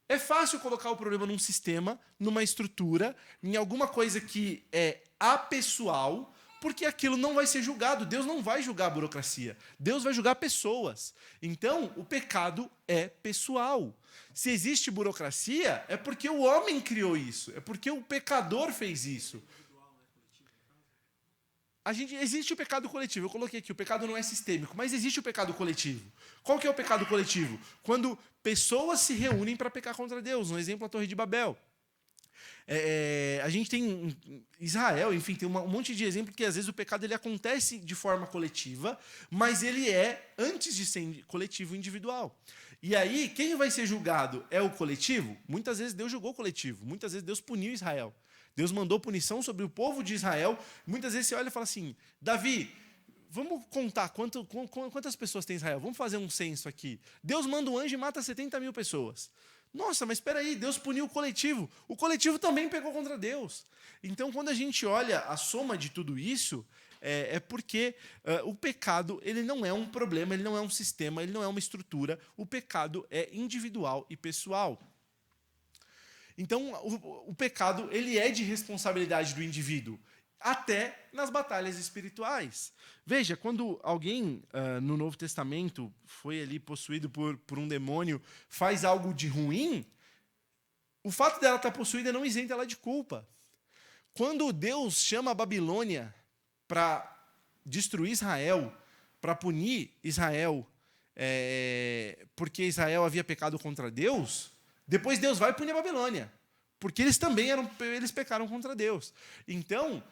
É fácil colocar o problema num sistema, numa estrutura, em alguma coisa que é apessoal, porque aquilo não vai ser julgado. Deus não vai julgar a burocracia. Deus vai julgar pessoas. Então, o pecado é pessoal. Se existe burocracia, é porque o homem criou isso. É porque o pecador fez isso. Existe o pecado coletivo. Eu coloquei aqui, o pecado não é sistêmico, mas existe o pecado coletivo. Qual que é o pecado coletivo? Quando pessoas se reúnem para pecar contra Deus. Um exemplo, a Torre de Babel. A gente tem Israel, enfim, tem um monte de exemplo que às vezes o pecado ele acontece de forma coletiva, mas ele é, antes de ser coletivo, individual. E aí, quem vai ser julgado é o coletivo? Muitas vezes Deus julgou o coletivo, muitas vezes Deus puniu Israel. Deus mandou punição sobre o povo de Israel. Muitas vezes você olha e fala assim, Davi, vamos contar quantas pessoas tem Israel? Vamos fazer um censo aqui. Deus manda um anjo e mata 70 mil pessoas. Nossa, mas espera aí, Deus puniu o coletivo. O coletivo também pecou contra Deus. Então, quando a gente olha a soma de tudo isso, é porque o pecado ele não é um problema, ele não é um sistema, ele não é uma estrutura. O pecado é individual e pessoal. Então, o pecado ele é de responsabilidade do indivíduo, até nas batalhas espirituais. Veja, quando alguém no Novo Testamento foi ali possuído por um demônio, faz algo de ruim, o fato dela estar possuída não isenta ela de culpa. Quando Deus chama a Babilônia para destruir Israel, para punir Israel, porque Israel havia pecado contra Deus, depois Deus vai punir a Babilônia, porque eles também eles pecaram contra Deus. Então,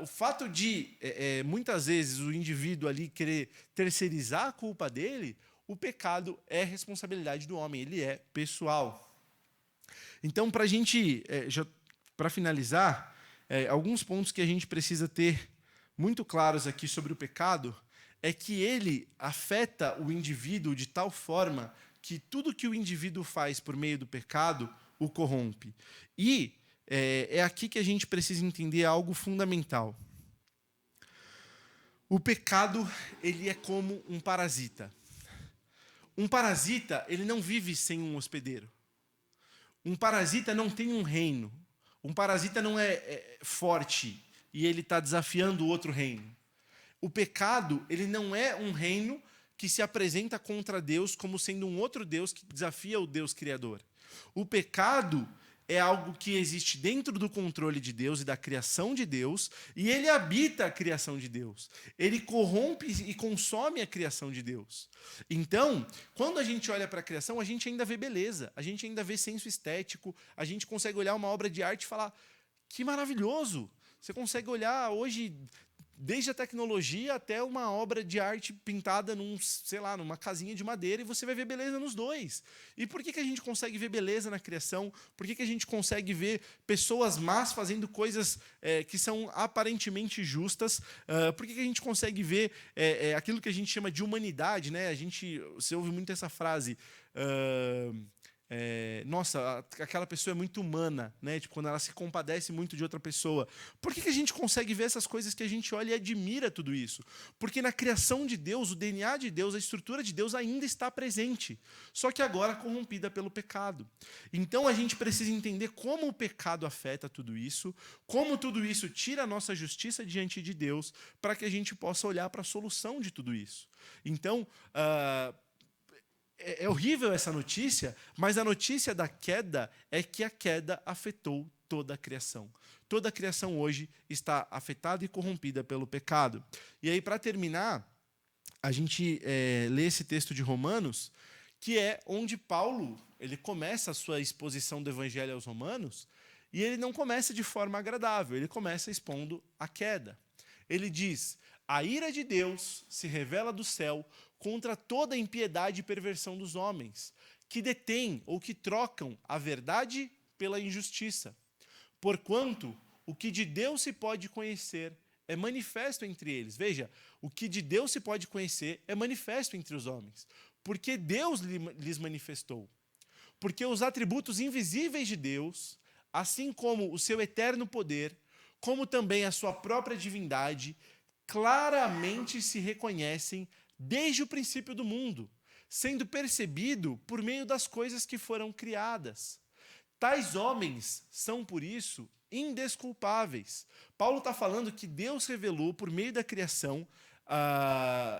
o fato de, muitas vezes, o indivíduo ali querer terceirizar a culpa dele, o pecado é responsabilidade do homem, ele é pessoal. Então, para finalizar, alguns pontos que a gente precisa ter muito claros aqui sobre o pecado é que ele afeta o indivíduo de tal forma que tudo que o indivíduo faz por meio do pecado o corrompe. E é aqui que a gente precisa entender algo fundamental. O pecado, ele é como um parasita. Um parasita, ele não vive sem um hospedeiro. Um parasita não tem um reino. Um parasita não é forte e ele está desafiando o outro reino. O pecado, ele não é um reino que se apresenta contra Deus como sendo um outro Deus que desafia o Deus Criador. O pecado é algo que existe dentro do controle de Deus e da criação de Deus, e ele habita a criação de Deus. Ele corrompe e consome a criação de Deus. Então, quando a gente olha para a criação, a gente ainda vê beleza, a gente ainda vê senso estético, a gente consegue olhar uma obra de arte e falar, que maravilhoso! Você consegue olhar hoje, desde a tecnologia até uma obra de arte pintada numa casinha de madeira, e você vai ver beleza nos dois. E por que a gente consegue ver beleza na criação? Por que a gente consegue ver pessoas más fazendo coisas que são aparentemente justas? Por que a gente consegue ver aquilo que a gente chama de humanidade, né? Você ouve muito essa frase... nossa, aquela pessoa é muito humana, né? Tipo, quando ela se compadece muito de outra pessoa. Por que a gente consegue ver essas coisas que a gente olha e admira tudo isso? Porque na criação de Deus, o DNA de Deus, a estrutura de Deus ainda está presente, só que agora corrompida pelo pecado. Então a gente precisa entender como o pecado afeta tudo isso, como tudo isso tira a nossa justiça diante de Deus, para que a gente possa olhar para a solução de tudo isso. Então, é horrível essa notícia, mas a notícia da queda é que a queda afetou toda a criação. Toda a criação hoje está afetada e corrompida pelo pecado. E aí, para terminar, a gente lê esse texto de Romanos, que é onde Paulo ele começa a sua exposição do Evangelho aos Romanos, e ele não começa de forma agradável, ele começa expondo a queda. Ele diz, a ira de Deus se revela do céu contra toda a impiedade e perversão dos homens, que detêm ou que trocam a verdade pela injustiça. Porquanto o que de Deus se pode conhecer é manifesto entre eles. Veja, o que de Deus se pode conhecer é manifesto entre os homens, porque Deus lhes manifestou. Porque os atributos invisíveis de Deus, assim como o seu eterno poder, como também a sua própria divindade, claramente se reconhecem desde o princípio do mundo, sendo percebido por meio das coisas que foram criadas. Tais homens são, por isso, indesculpáveis. Paulo está falando que Deus revelou por meio da criação,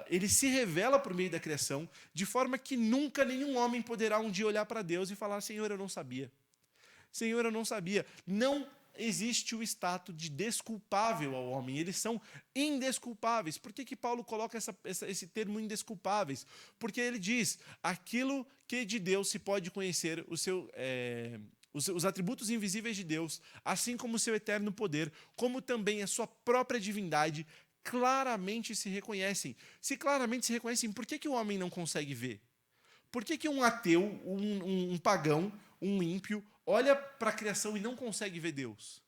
ele se revela por meio da criação, de forma que nunca nenhum homem poderá um dia olhar para Deus e falar: Senhor, eu não sabia. Senhor, eu não sabia. Não existe o status de desculpável ao homem. Eles são indesculpáveis. Por que Paulo coloca esse termo indesculpáveis? Porque ele diz, aquilo que de Deus se pode conhecer, os atributos invisíveis de Deus, assim como o seu eterno poder, como também a sua própria divindade, claramente se reconhecem. Se claramente se reconhecem, por que o homem não consegue ver? Por que um ateu, um pagão, um ímpio, olha para a criação e não consegue ver Deus?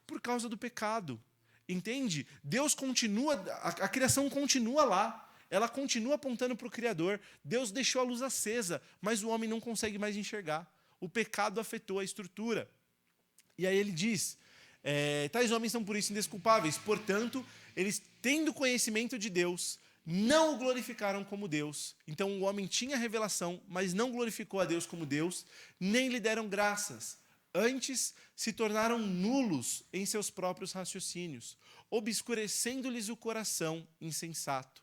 Por causa do pecado. Entende? Deus continua, a criação continua lá. Ela continua apontando para o Criador. Deus deixou a luz acesa, mas o homem não consegue mais enxergar. O pecado afetou a estrutura. E aí ele diz, tais homens são por isso indesculpáveis. Portanto, eles, tendo conhecimento de Deus, não o glorificaram como Deus. Então o homem tinha revelação, mas não glorificou a Deus como Deus, nem lhe deram graças. Antes se tornaram nulos em seus próprios raciocínios, obscurecendo-lhes o coração insensato.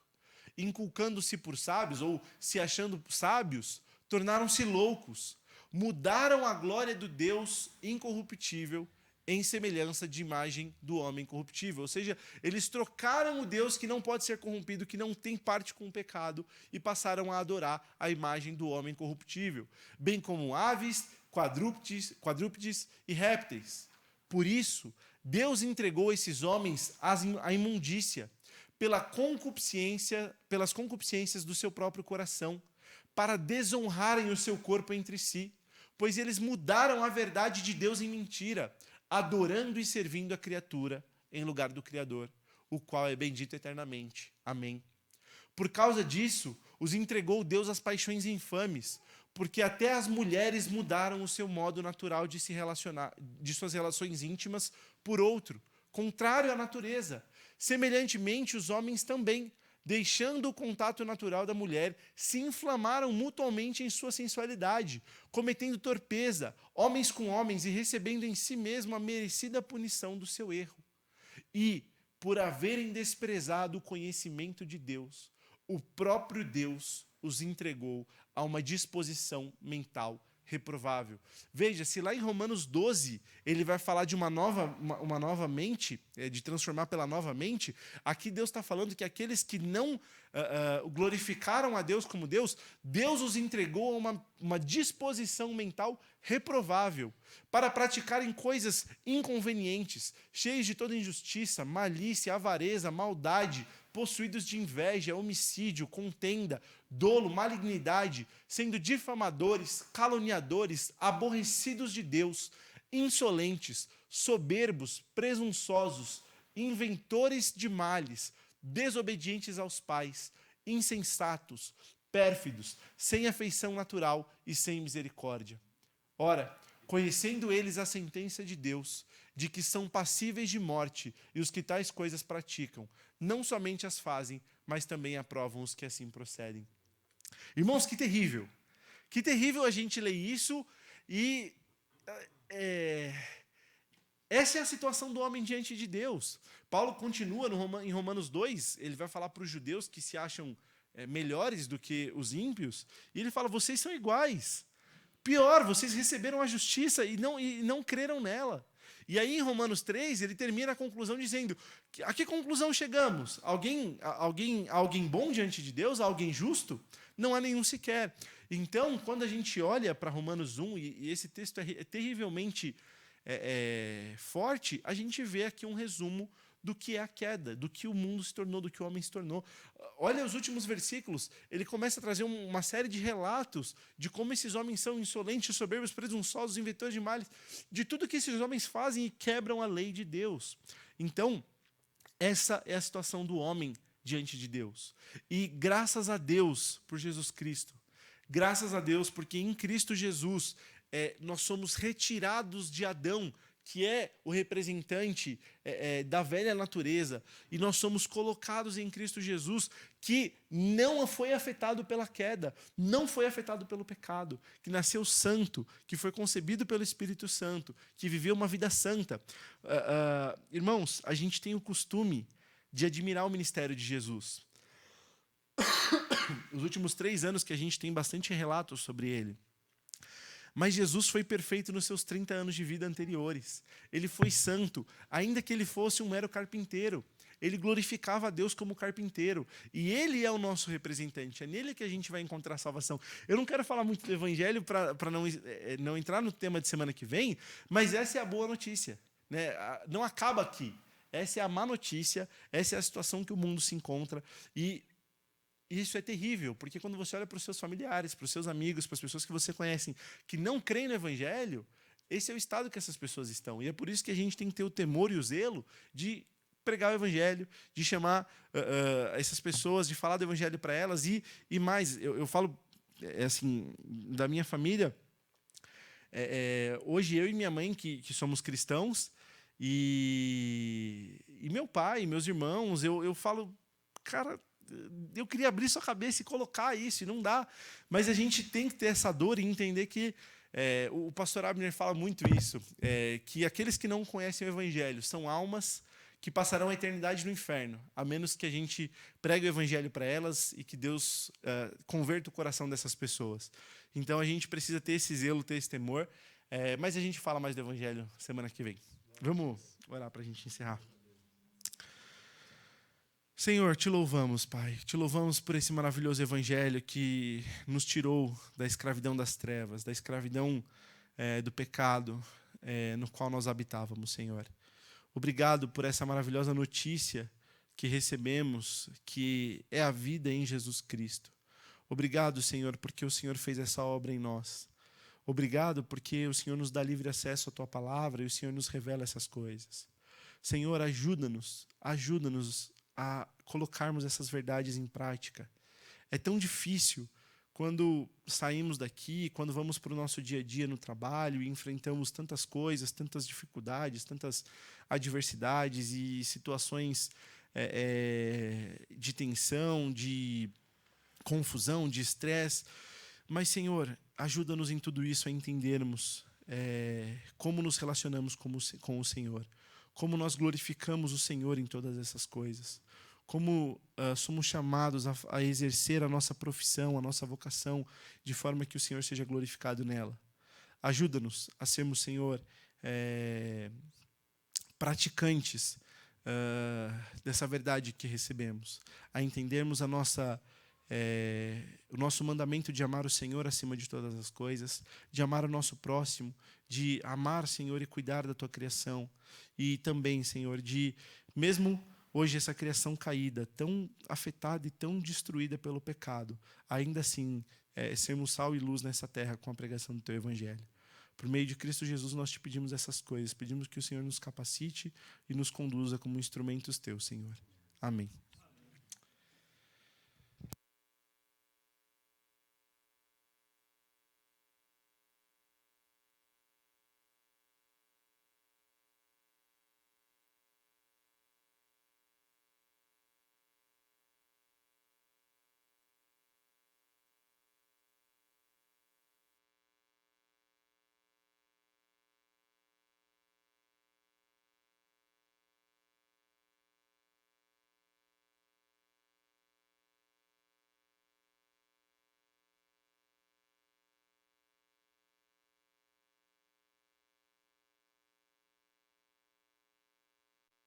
Inculcando-se por sábios, ou se achando sábios, tornaram-se loucos. Mudaram a glória do Deus incorruptível em semelhança de imagem do homem corruptível. Ou seja, eles trocaram o Deus que não pode ser corrompido, que não tem parte com o pecado, e passaram a adorar a imagem do homem corruptível, bem como aves, quadrúpedes e répteis. Por isso, Deus entregou esses homens à imundícia, pelas concupiscências do seu próprio coração, para desonrarem o seu corpo entre si, pois eles mudaram a verdade de Deus em mentira, adorando e servindo a criatura em lugar do Criador, o qual é bendito eternamente. Amém. Por causa disso, os entregou Deus às paixões infames, porque até as mulheres mudaram o seu modo natural de se relacionar, de suas relações íntimas, por outro, contrário à natureza. Semelhantemente, os homens também, deixando o contato natural da mulher, se inflamaram mutuamente em sua sensualidade, cometendo torpeza, homens com homens, e recebendo em si mesmo a merecida punição do seu erro. E, por haverem desprezado o conhecimento de Deus, o próprio Deus os entregou a uma disposição mental reprovável. Veja, se lá em Romanos 12 ele vai falar de uma nova mente, de transformar pela nova mente, aqui Deus está falando que aqueles que não glorificaram a Deus como Deus, Deus os entregou a uma disposição mental reprovável, para praticarem coisas inconvenientes, cheios de toda injustiça, malícia, avareza, maldade, possuídos de inveja, homicídio, contenda, dolo, malignidade, sendo difamadores, caluniadores, aborrecidos de Deus, insolentes, soberbos, presunçosos, inventores de males, desobedientes aos pais, insensatos, pérfidos, sem afeição natural e sem misericórdia. Ora, conhecendo eles a sentença de Deus, de que são passíveis de morte, e os que tais coisas praticam, não somente as fazem, mas também aprovam os que assim procedem. Irmãos, que terrível! Que terrível a gente ler isso e essa é a situação do homem diante de Deus. Paulo continua em Romanos 2, ele vai falar para os judeus que se acham melhores do que os ímpios, e ele fala, vocês são iguais. Pior, vocês receberam a justiça e não creram nela. E aí, em Romanos 3, ele termina a conclusão dizendo, a que conclusão chegamos? Alguém bom diante de Deus? Alguém justo? Não há nenhum sequer. Então, quando a gente olha para Romanos 1, e esse texto é terrivelmente forte, a gente vê aqui um resumo do que é a queda, do que o mundo se tornou, do que o homem se tornou. Olha os últimos versículos, ele começa a trazer uma série de relatos de como esses homens são insolentes, soberbos, presunçosos, inventores de males, de tudo que esses homens fazem e quebram a lei de Deus. Então, Essa é a situação do homem diante de Deus. E graças a Deus por Jesus Cristo. Graças a Deus porque em Cristo Jesus nós somos retirados de Adão, que é o representante da velha natureza, e nós somos colocados em Cristo Jesus, que não foi afetado pela queda, não foi afetado pelo pecado, que nasceu santo, que foi concebido pelo Espírito Santo, que viveu uma vida santa. Irmãos, a gente tem o costume de admirar o ministério de Jesus. Os últimos 3 anos que a gente tem bastante relatos sobre ele. Mas Jesus foi perfeito nos seus 30 anos de vida anteriores. Ele foi santo, ainda que ele fosse um mero carpinteiro. Ele glorificava a Deus como carpinteiro. E ele é o nosso representante. É nele que a gente vai encontrar salvação. Eu não quero falar muito do evangelho para não entrar no tema de semana que vem, mas essa é a boa notícia, né? Não acaba aqui. Essa é a má notícia, essa é a situação que o mundo se encontra. E isso é terrível, porque quando você olha para os seus familiares, para os seus amigos, para as pessoas que você conhece, que não creem no evangelho, esse é o estado que essas pessoas estão. E é por isso que a gente tem que ter o temor e o zelo de pregar o evangelho, de chamar essas pessoas, de falar do evangelho para elas. E mais, eu falo assim, da minha família, hoje eu e minha mãe, que somos cristãos, e meu pai, meus irmãos, eu falo, cara, eu queria abrir sua cabeça e colocar isso, e não dá. Mas a gente tem que ter essa dor e entender que o pastor Abner fala muito isso, que aqueles que não conhecem o evangelho são almas que passarão a eternidade no inferno, a menos que a gente pregue o evangelho para elas e que Deus converta o coração dessas pessoas. Então a gente precisa ter esse zelo, ter esse temor, mas a gente fala mais do evangelho semana que vem. Vamos orar para a gente encerrar. Senhor, te louvamos, Pai. Te louvamos por esse maravilhoso evangelho que nos tirou da escravidão das trevas, da escravidão do pecado no qual nós habitávamos, Senhor. Obrigado por essa maravilhosa notícia que recebemos, que é a vida em Jesus Cristo. Obrigado, Senhor, porque o Senhor fez essa obra em nós. Obrigado porque o Senhor nos dá livre acesso à Tua palavra e o Senhor nos revela essas coisas. Senhor, ajuda-nos a colocarmos essas verdades em prática. É tão difícil quando saímos daqui, quando vamos para o nosso dia a dia no trabalho e enfrentamos tantas coisas, tantas dificuldades, tantas adversidades e situações de tensão, de confusão, de estresse. Mas, Senhor, ajuda-nos em tudo isso a entendermos como nos relacionamos com o Senhor, como nós glorificamos o Senhor em todas essas coisas, como somos chamados a exercer a nossa profissão, a nossa vocação, de forma que o Senhor seja glorificado nela. Ajuda-nos a sermos, Senhor, praticantes dessa verdade que recebemos, a entendermos o nosso mandamento de amar o Senhor acima de todas as coisas, de amar o nosso próximo, de amar, Senhor, e cuidar da Tua criação. E também, Senhor, de, mesmo hoje essa criação caída, tão afetada e tão destruída pelo pecado, ainda assim, sermos sal e luz nessa terra com a pregação do Teu Evangelho. Por meio de Cristo Jesus, nós te pedimos essas coisas. Pedimos que o Senhor nos capacite e nos conduza como instrumentos Teus, Senhor. Amém.